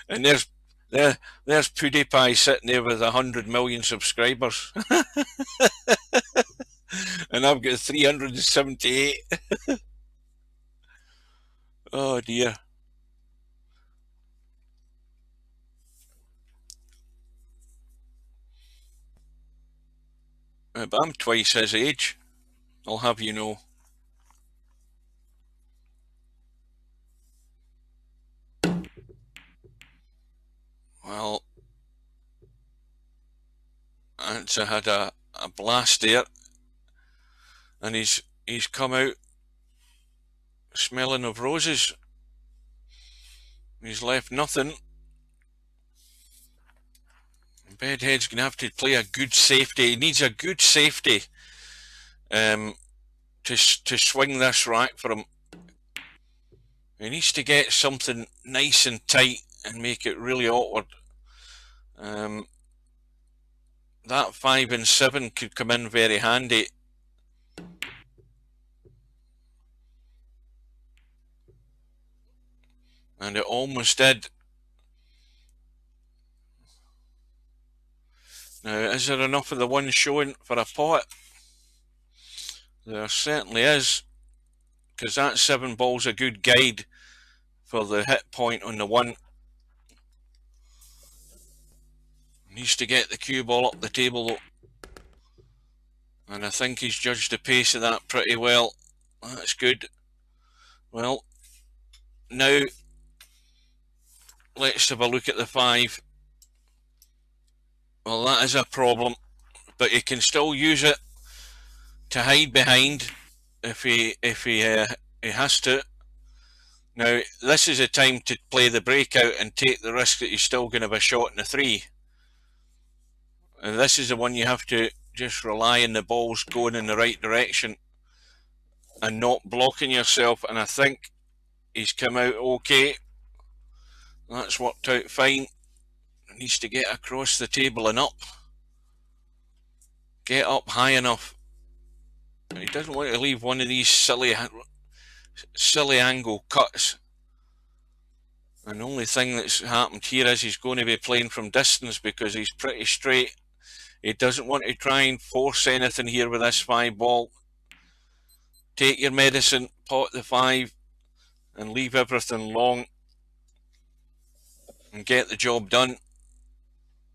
And there's PewDiePie sitting there with 100 million subscribers. And I've got 378. Oh dear. But I'm twice his age, I'll have you know. Well, Antza had a blast there, and he's come out smelling of roses. He's left nothing. Bedhead's going to have to play a good safety. He needs a good safety to swing this rack for him. He needs to get something nice and tight and make it really awkward. That 5 and 7 could come in very handy. And it almost did. Now, is there enough of the one showing for a pot? There certainly is, because that 7 ball's a good guide for the hit point on the 1. Needs to get the cue ball up the table though. And I think he's judged the pace of that pretty well. That's good. Well, now let's have a look at the 5. Well, that is a problem, but he can still use it to hide behind if he has to. Now, this is a time to play the breakout and take the risk that he's still going to have a shot in the 3. And this is the one you have to just rely on the balls going in the right direction and not blocking yourself. And I think he's come out okay. That's worked out fine. Needs to get across the table and up. Get up high enough. He doesn't want to leave one of these silly angle cuts. And the only thing that's happened here is he's going to be playing from distance because he's pretty straight. He doesn't want to try and force anything here with this 5 ball. Take your medicine, pot the 5, and leave everything long and get the job done.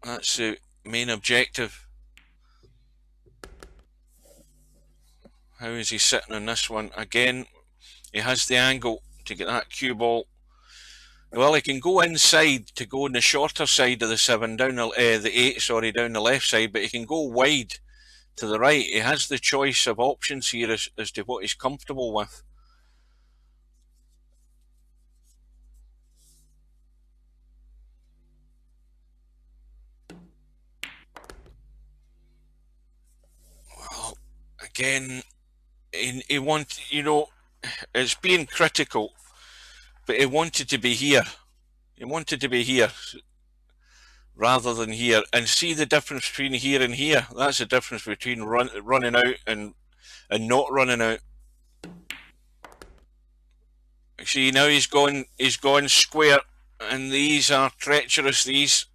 That's the main objective. How is he sitting on this one? Again, he has the angle to get that cue ball. Well, he can go inside to go on the shorter side of the 7, down the 8, sorry, down the left side, but he can go wide to the right. He has the choice of options here as to what he's comfortable with. Well, again, he wants, it's being critical, but he wanted to be here. He wanted to be here rather than here. And see the difference between here and here? That's the difference between running out and not running out. See, now he's gone square, and these are treacherous. These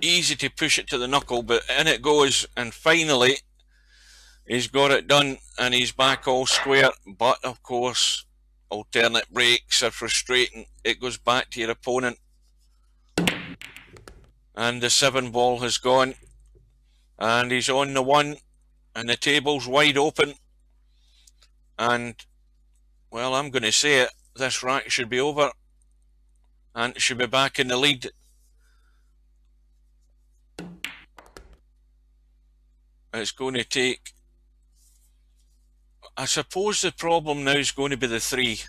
easy to push it to the knuckle, but in it goes, and finally he's got it done, and he's back all square. But of course, alternate breaks are frustrating. It goes back to your opponent, and the 7 ball has gone, and he's on the 1, and the table's wide open. And well, I'm going to say it, this rack should be over, and should be back in the lead. It's going to take, I suppose the problem now is going to be the 3.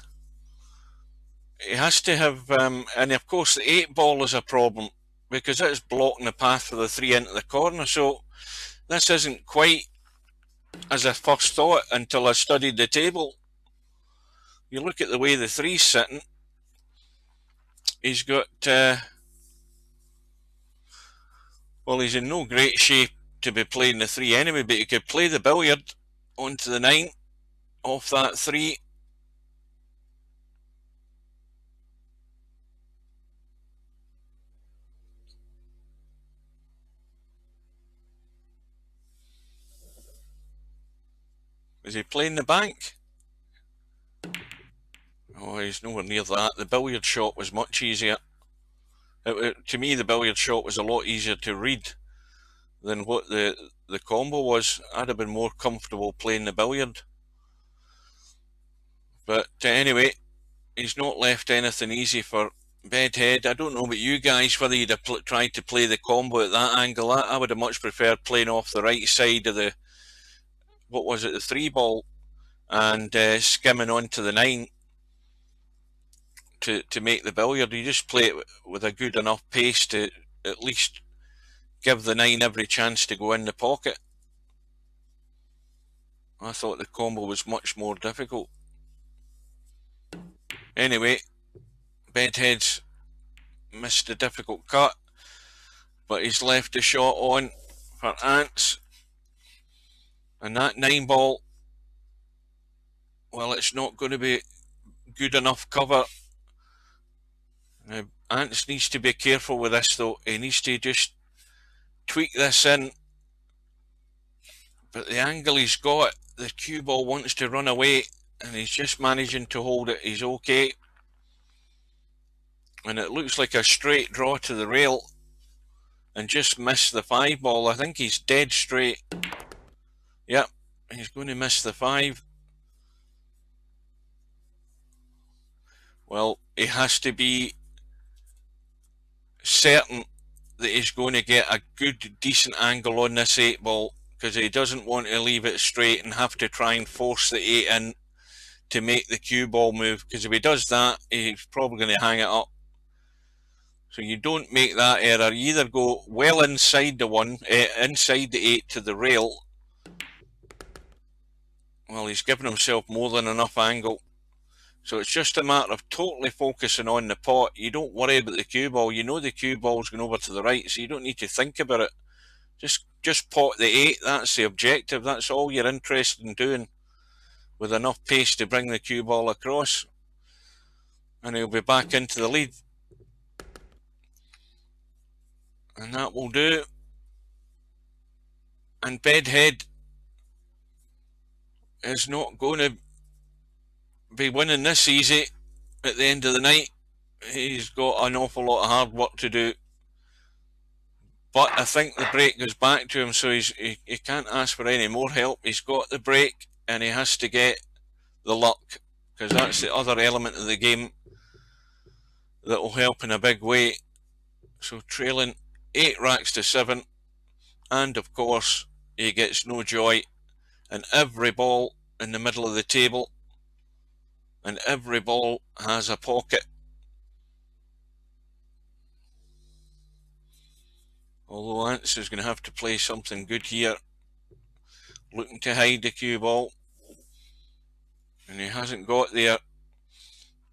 He has to have, and of course the 8 ball is a problem because it's blocking the path for the 3 into the corner. So this isn't quite as I first thought until I studied the table. You look at the way the 3's sitting, he's got, well, he's in no great shape to be playing the 3 anyway, but he could play the billiard onto the 9 off that 3. Is he playing the bank? Oh, he's nowhere near that. The billiard shot was much easier. To me, the billiard shot was a lot easier to read than what the combo was. I'd have been more comfortable playing the billiard. But anyway, he's not left anything easy for Bedhead. I don't know about you guys, whether you'd have tried to play the combo at that angle. I would have much preferred playing off the right side of the, what was it, the 3 ball, and skimming onto the 9 to make the billiard. You just play it with a good enough pace to at least give the 9 every chance to go in the pocket. I thought the combo was much more difficult. Anyway, Bedhead's missed a difficult cut, but he's left the shot on for Ants. And that 9 ball, well, it's not going to be good enough cover. Now, Ants needs to be careful with this though. He needs to just tweak this in. But the angle he's got, the cue ball wants to run away, and he's just managing to hold it. He's okay. And it looks like a straight draw to the rail, and just missed the 5 ball. I think he's dead straight. Yep, he's going to miss the 5. Well, he has to be certain that he's going to get a good, decent angle on this 8 ball, because he doesn't want to leave it straight and have to try and force the 8 in to make the cue ball move, because if he does that, he's probably going to hang it up. So you don't make that error. You either go well inside the inside the 8 to the rail. Well, he's given himself more than enough angle. So it's just a matter of totally focusing on the pot. You don't worry about the cue ball. You know the cue ball's going over to the right, so you don't need to think about it. Just pot the 8. That's the objective. That's all you're interested in doing, with enough pace to bring the cue ball across. And he'll be back into the lead. And that will do. And Bedhead is not going to be winning this easy at the end of the night. He's got an awful lot of hard work to do. But I think the break goes back to him, so he can't ask for any more help. He's got the break, and he has to get the luck, because that's the other element of the game that will help in a big way. So trailing 8 racks to 7, and of course he gets no joy, and every ball in the middle of the table, and every ball has a pocket. Although Ants is going to have to play something good here, looking to hide the cue ball, and he hasn't got there.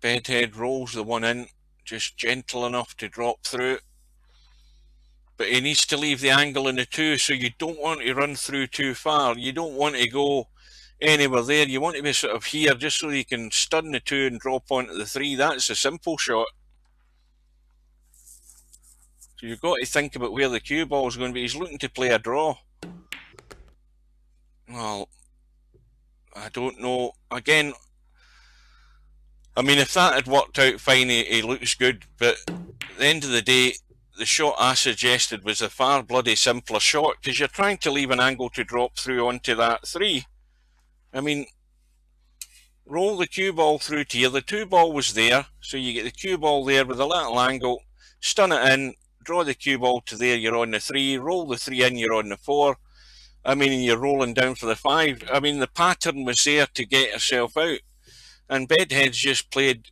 Bedhead rolls the one in, just gentle enough to drop through, but he needs to leave the angle in the 2, so you don't want to run through too far. You don't want to go anywhere there. You want to be sort of here, just so you can stun the 2 and drop onto the 3. That's a simple shot. So you've got to think about where the cue ball is going to be. He's looking to play a draw. Well, I don't know. Again, I mean, if that had worked out fine, he looks good. But at the end of the day, the shot I suggested was a far bloody simpler shot, because you're trying to leave an angle to drop through onto that 3. I mean, roll the cue ball through to you. The 2 ball was there, so you get the cue ball there with a little angle, stun it in, draw the cue ball to there, you're on the 3, roll the 3 in, you're on the 4. I mean, you're rolling down for the 5. I mean, the pattern was there to get yourself out. And Bedhead's just played,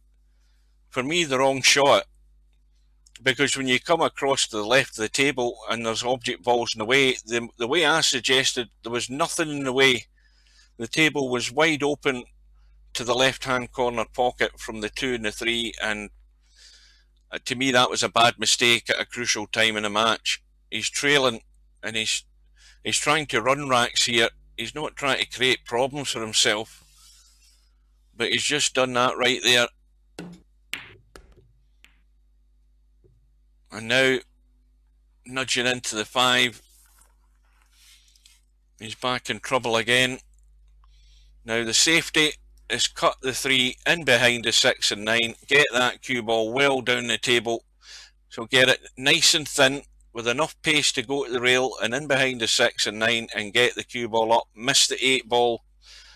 for me, the wrong shot. Because when you come across to the left of the table and there's object balls in the way, the way I suggested, there was nothing in the way. The table was wide open to the left-hand corner pocket from the 2 and the 3, and to me that was a bad mistake at a crucial time in the match. He's trailing, and he's trying to run racks here. He's not trying to create problems for himself, but he's just done that right there. And now nudging into the 5. He's back in trouble again. Now the safety is cut the 3 in behind the 6 and 9. Get that cue ball well down the table. So get it nice and thin with enough pace to go to the rail and in behind the 6 and 9 and get the cue ball up. Miss the 8 ball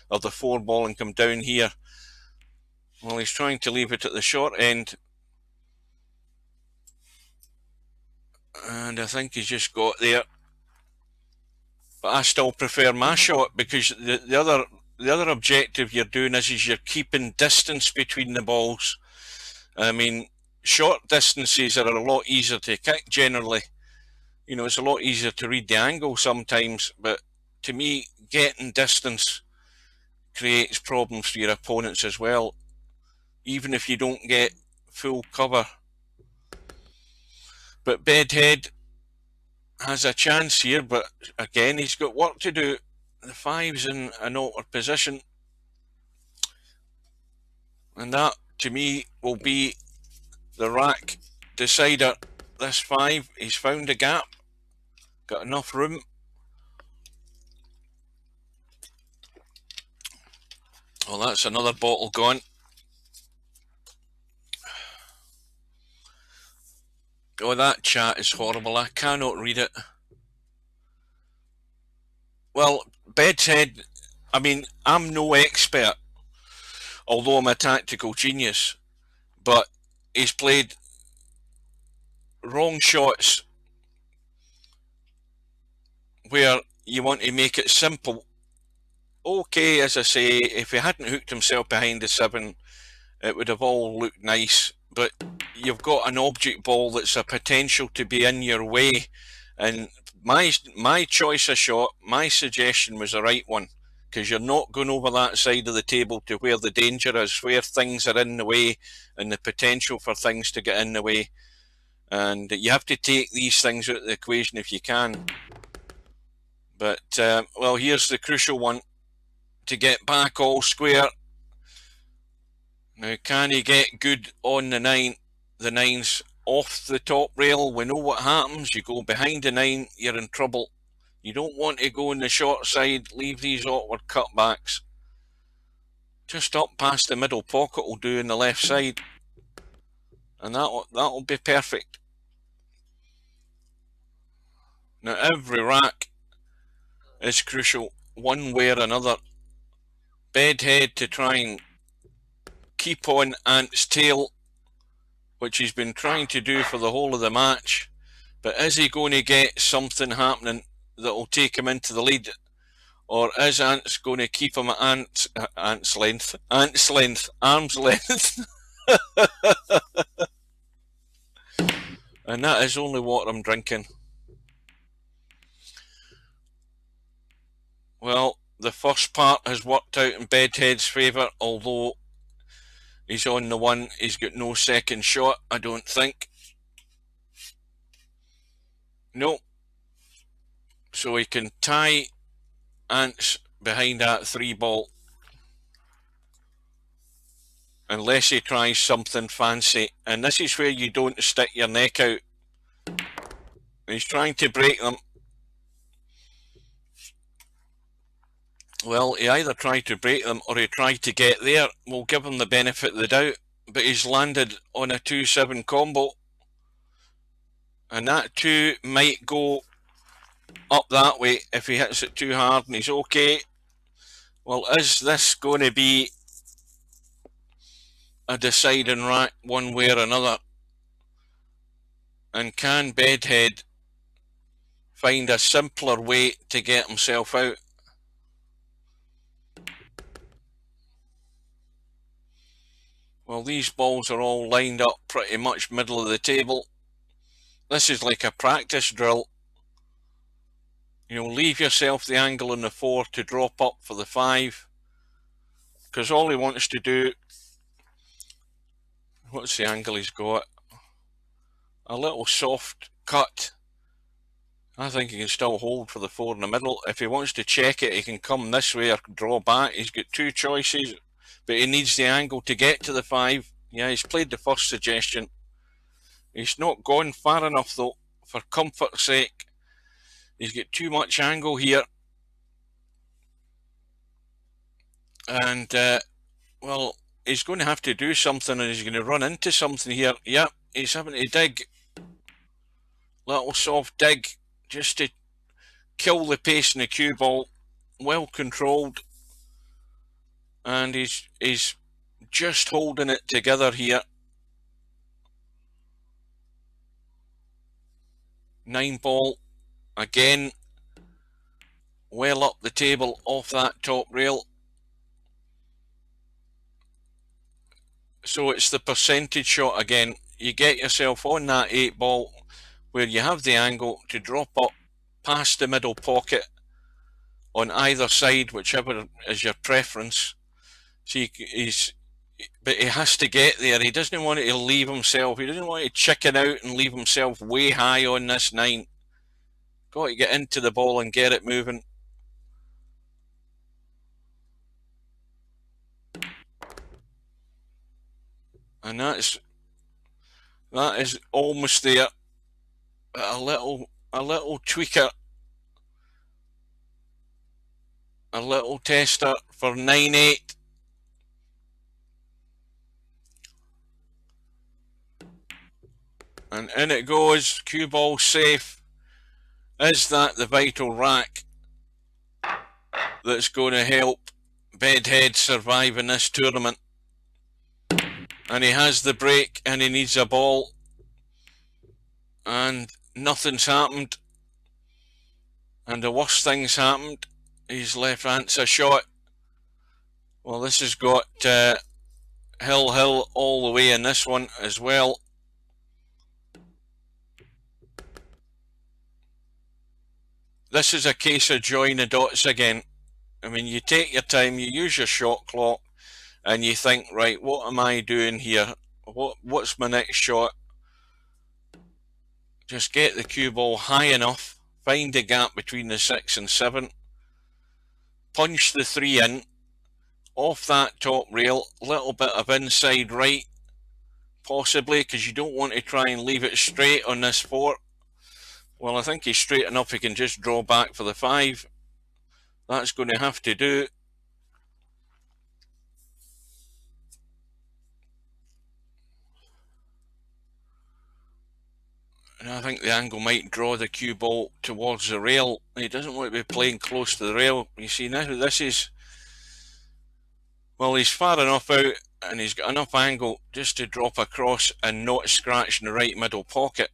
or the 4 ball and come down here. Well, he's trying to leave it at the short end. And I think he's just got there. But I still prefer my shot, because the other objective you're doing is you're keeping distance between the balls. I mean, short distances are a lot easier to kick generally. You know, it's a lot easier to read the angle sometimes, but to me, getting distance creates problems for your opponents as well, even if you don't get full cover. But Bedhead has a chance here, but again, he's got work to do. The 5's in an awkward position, and that, to me, will be the rack decider. This 5, he's found a gap, got enough room. Well, that's another bottle gone. Oh, that chat is horrible. I cannot read it. Well, Bedhead, I mean, I'm no expert, although I'm a tactical genius, but he's played wrong shots where you want to make it simple. Okay, as I say, if he hadn't hooked himself behind the 7, it would have all looked nice, but you've got an object ball that's a potential to be in your way. And my choice of shot, my suggestion was the right one, because you're not going over that side of the table to where the danger is, where things are in the way and the potential for things to get in the way. And you have to take these things out of the equation if you can. But, well, here's the crucial one, to get back all square. Now, can he get good on the 9? The 9's off the top rail. We know what happens. You go behind the 9, you're in trouble. You don't want to go on the short side, leave these awkward cutbacks. Just up past the middle pocket will do on the left side. And that'll be perfect. Now, every rack is crucial, one way or another. Bedhead to try and keep on Ant's tail, which he's been trying to do for the whole of the match. But is he going to get something happening that will take him into the lead? Or is Ant's going to keep him at arm's length? And that is only water I'm drinking. Well, the first part has worked out in Bedhead's favour, although he's on the 1. He's got no second shot, I don't think. No. So he can tie Ant's behind that 3 ball. Unless he tries something fancy. And this is where you don't stick your neck out. He's trying to break them. Well, he either tried to break them or he tried to get there. We'll give him the benefit of the doubt. But he's landed on a 2-7 combo. And that 2 might go up that way if he hits it too hard and he's okay. Well, is this going to be a deciding rack one way or another? And can Bedhead find a simpler way to get himself out? Well, these balls are all lined up pretty much middle of the table. This is like a practice drill. You know, leave yourself the angle on the 4 to drop up for the 5. Because all he wants to do... What's the angle he's got? A little soft cut. I think he can still hold for the 4 in the middle. If he wants to check it, he can come this way or draw back. He's got 2 choices, but he needs the angle to get to the 5. Yeah, he's played the first suggestion. He's not gone far enough, though, for comfort's sake. He's got too much angle here. And, well, he's going to have to do something, and he's going to run into something here. Yep, he's having to dig. Little soft dig, just to kill the pace in the cue ball. Well controlled. And he's just holding it together here. 9 ball. Again, well up the table off that top rail. So it's the percentage shot again. You get yourself on that 8 ball where you have the angle to drop up past the middle pocket on either side, whichever is your preference. So but he has to get there. He doesn't want to leave himself. He doesn't want to chicken out and leave himself way high on this 9. Got to get into the ball and get it moving. And that is almost there. A little tweaker, a little tester for 9-8. And in it goes. Cue ball safe. Is that the vital rack that's going to help Bedhead survive in this tournament? And he has the break and he needs a ball. And nothing's happened. And the worst thing's happened. He's left Ant's a shot. Well, this has got hill all the way in this one as well. this is a case of join the dots again. I mean, you take your time, you use your shot clock, and you think, right, what am I doing here? What's my next shot? Just get the cue ball high enough, find the gap between the 6 and 7, punch the 3 in, off that top rail, little bit of inside right, possibly, because you don't want to try and leave it straight on this 4. Well, I think he's straight enough he can just draw back for the 5. That's going to have to do. And I think the angle might draw the cue ball towards the rail. He doesn't want to be playing close to the rail. You see, now this is... Well, he's far enough out and he's got enough angle just to drop across and not scratch in the right middle pocket.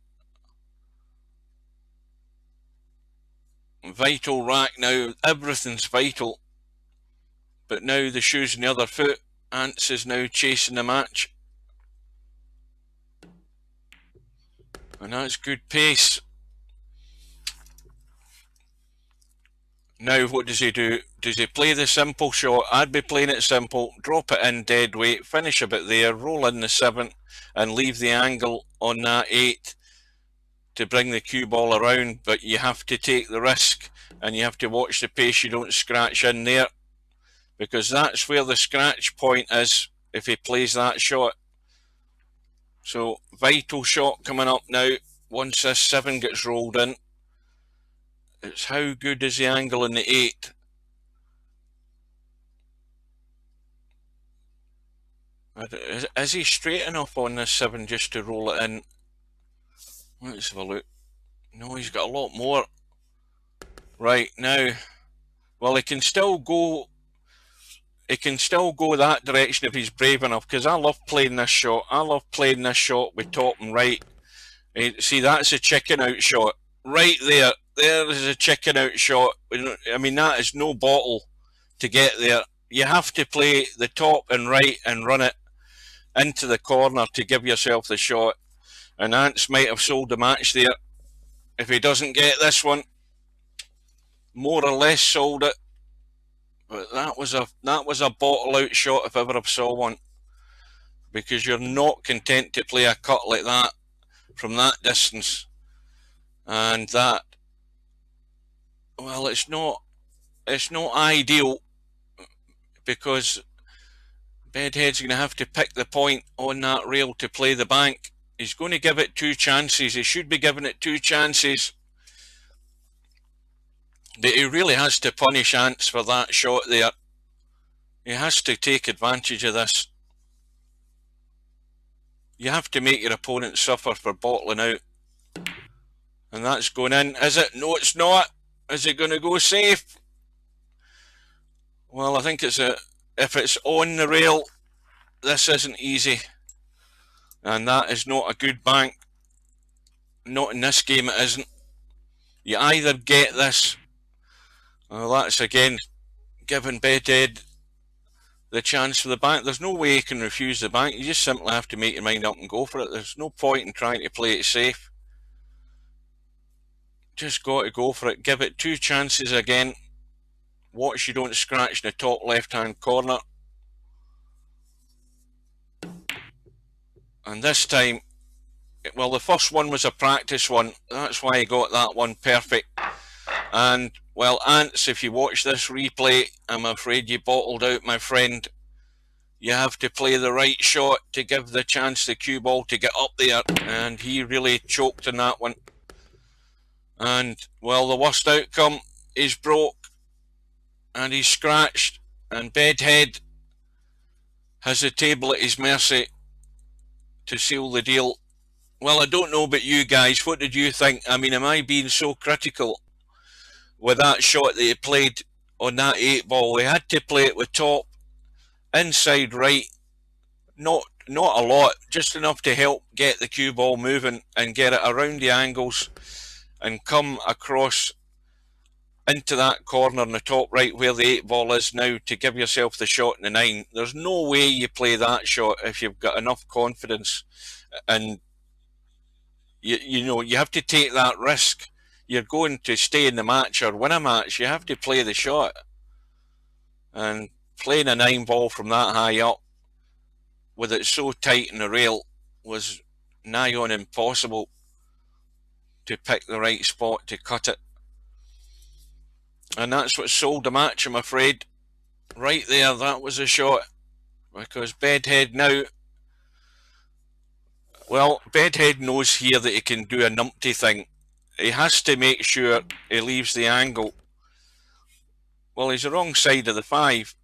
Vital rack now. Everything's vital. But now the shoe's in the other foot. Ants is now chasing the match. And that's good pace. Now what does he do? Does he play the simple shot? I'd be playing it simple, drop it in dead weight, finish a bit there, roll in the 7 and leave the angle on that 8 to bring the cue ball around, but you have to take the risk and you have to watch the pace you don't scratch in there, because that's where the scratch point is if he plays that shot. So vital shot coming up now once this 7 gets rolled in. It's how good is the angle in the 8. Is he straight enough on this 7 just to roll it in? Let's have a look. No, he's got a lot more. Right, now, well, he can still go that direction if he's brave enough, because I love playing this shot. I love playing this shot with top and right. See, that's a chicken out shot. Right there. There is a chicken out shot. I mean, that is no bottle to get there. You have to play the top and right and run it into the corner to give yourself the shot. And Ants might have sold the match there. If he doesn't get this one, more or less sold it. But that was a bottle out shot if ever I saw one. Because you're not content to play a cut like that from that distance. And that, well, it's not ideal, because Bedhead's going to have to pick the point on that rail to play the bank. He's going to give it 2 chances. He should be giving it 2 chances. But he really has to punish Ants for that shot there. He has to take advantage of this. You have to make your opponent suffer for bottling out. And that's going in. Is it? No, it's not. Is it going to go safe? Well, I think if it's on the rail, this isn't easy. And that is not a good bank. Not in this game, it isn't. You either get this. Well, that's again giving Bedhead the chance for the bank. There's no way you can refuse the bank. You just simply have to make your mind up and go for it. There's no point in trying to play it safe. Just got to go for it. Give it 2 chances again. Watch you don't scratch in the top left-hand corner. And this time, well, the first one was a practice one. That's why he got that one perfect. And, well, Ants, if you watch this replay, I'm afraid you bottled out, my friend. You have to play the right shot to give the chance the cue ball to get up there. And he really choked in that one. And, well, the worst outcome is broke. And he's scratched. And Bedhead has the table at his mercy to seal the deal. Well, I don't know about you guys. What did you think? I mean, am I being so critical with that shot that he played on that 8 ball? He had to play it with top, inside right. Not a lot, just enough to help get the cue ball moving and get it around the angles and come across into that corner in the top right where the 8 ball is now to give yourself the shot in the 9. There's no way you play that shot if you've got enough confidence, and you know you have to take that risk. you're going to stay in the match or win a match, you have to play the shot. And playing a 9-ball from that high up, with it so tight in the rail, was nigh on impossible to pick the right spot to cut it. And that's what sold the match, I'm afraid. Right there, that was a shot. Because Bedhead now, well, Bedhead knows here that he can do a numpty thing. He has to make sure he leaves the angle. Well, he's the wrong side of the 5.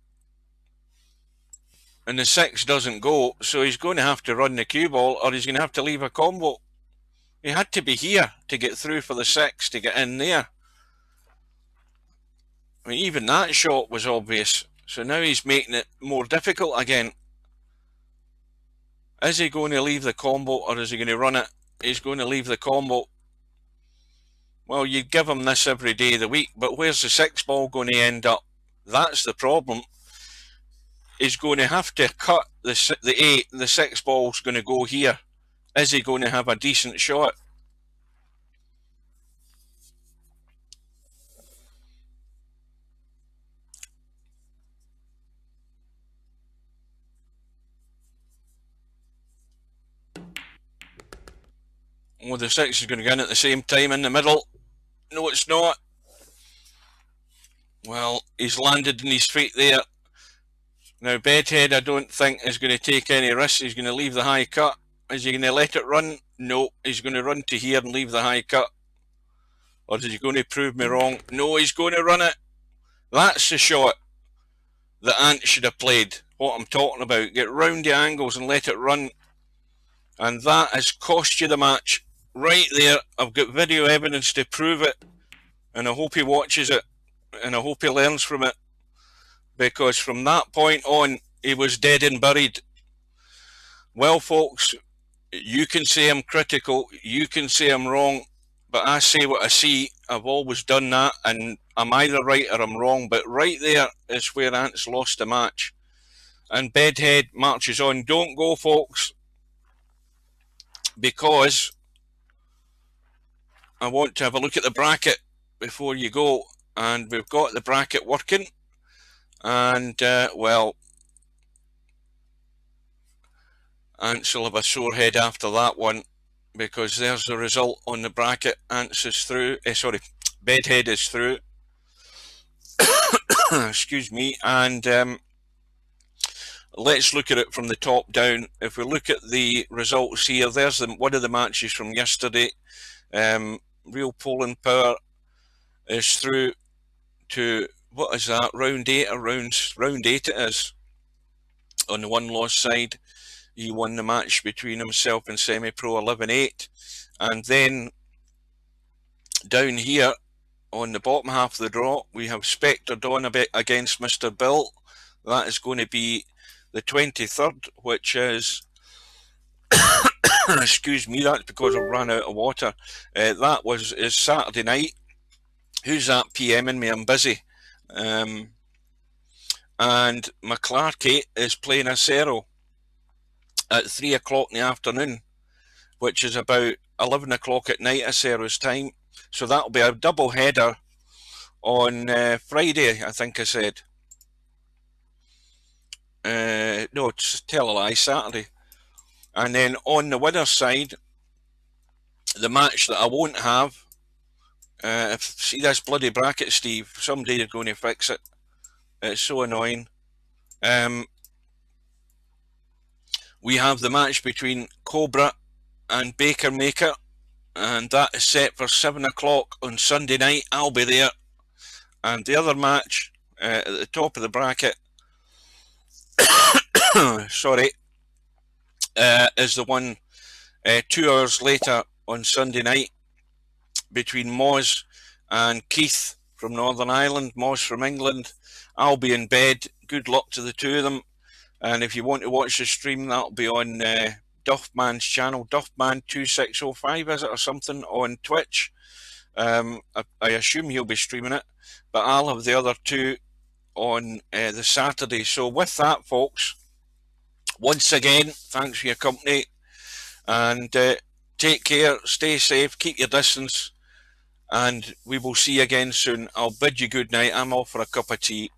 And the 6 doesn't go, so he's going to have to run the cue ball, or he's going to have to leave a combo. He had to be here to get through for the 6 to get in there. I mean, even that shot was obvious. So now he's making it more difficult again. Is he going to leave the combo, or is he going to run it? He's going to leave the combo. Well, you'd give him this every day of the week, but where's the 6 ball going to end up? That's the problem. He's going to have to cut the 8. The 6 ball's going to go here. Is he going to have a decent shot? Oh, the 6 is going to go in at the same time in the middle. No, it's not. Well, he's landed in his feet there. Now, Bedhead, I don't think, is going to take any risks. He's going to leave the high cut. Is he going to let it run? No, he's going to run to here and leave the high cut. Or is he going to prove me wrong? No, he's going to run it. That's the shot that Ant should have played. What I'm talking about. Get round the angles and let it run. And that has cost you the match. Right there. I've got video evidence to prove it. And I hope he watches it. And I hope he learns from it. Because from that point on, he was dead and buried. Well, folks, you can say I'm critical. You can say I'm wrong. But I say what I see. I've always done that. And I'm either right or I'm wrong. But right there is where Ant's lost the match. And Bedhead marches on. Don't go, folks. Because I want to have a look at the bracket before you go. And we've got the bracket working. And, well, Ants will have a sore head after that one, because there's the result on the bracket. Ants is through. Bedhead is through. Excuse me. And let's look at it from the top down. If we look at the results here, there's one of the matches from yesterday. Real Poland Power is through to, what is that, round 8 or round 8 it is. On the one loss side, he won the match between himself and Semi-Pro 11-8. And then down here on the bottom half of the draw, we have Spectre Dawn against Mr. Bill. That is going to be the 23rd, which is excuse me, that's because I ran out of water. That is Saturday night. Who's that PMing me? I'm busy. And McClarkey is playing Acero at 3 o'clock in the afternoon, which is about 11 o'clock at night Acero's time. So that'll be a double header on Friday, I think I said. No, tell a lie, Saturday. And then on the winner's side, the match that I won't have, see this bloody bracket, Steve, somebody is going to fix it. It's so annoying. We have the match between Cobra and Baker Maker, and that is set for 7 o'clock on Sunday night. I'll be there. And the other match at the top of the bracket, sorry, is the one 2 hours later on Sunday night between Moz and Keith from Northern Ireland, Moz from England. I'll be in bed. Good luck to the two of them. And if you want to watch the stream, that'll be on Duffman's channel, Duffman2605, is it, or something, on Twitch. I assume he'll be streaming it, but I'll have the other two on the Saturday. So with that, folks, once again, thanks for your company, and take care, stay safe, keep your distance, and we will see you again soon. I'll bid you good night. I'm off for a cup of tea.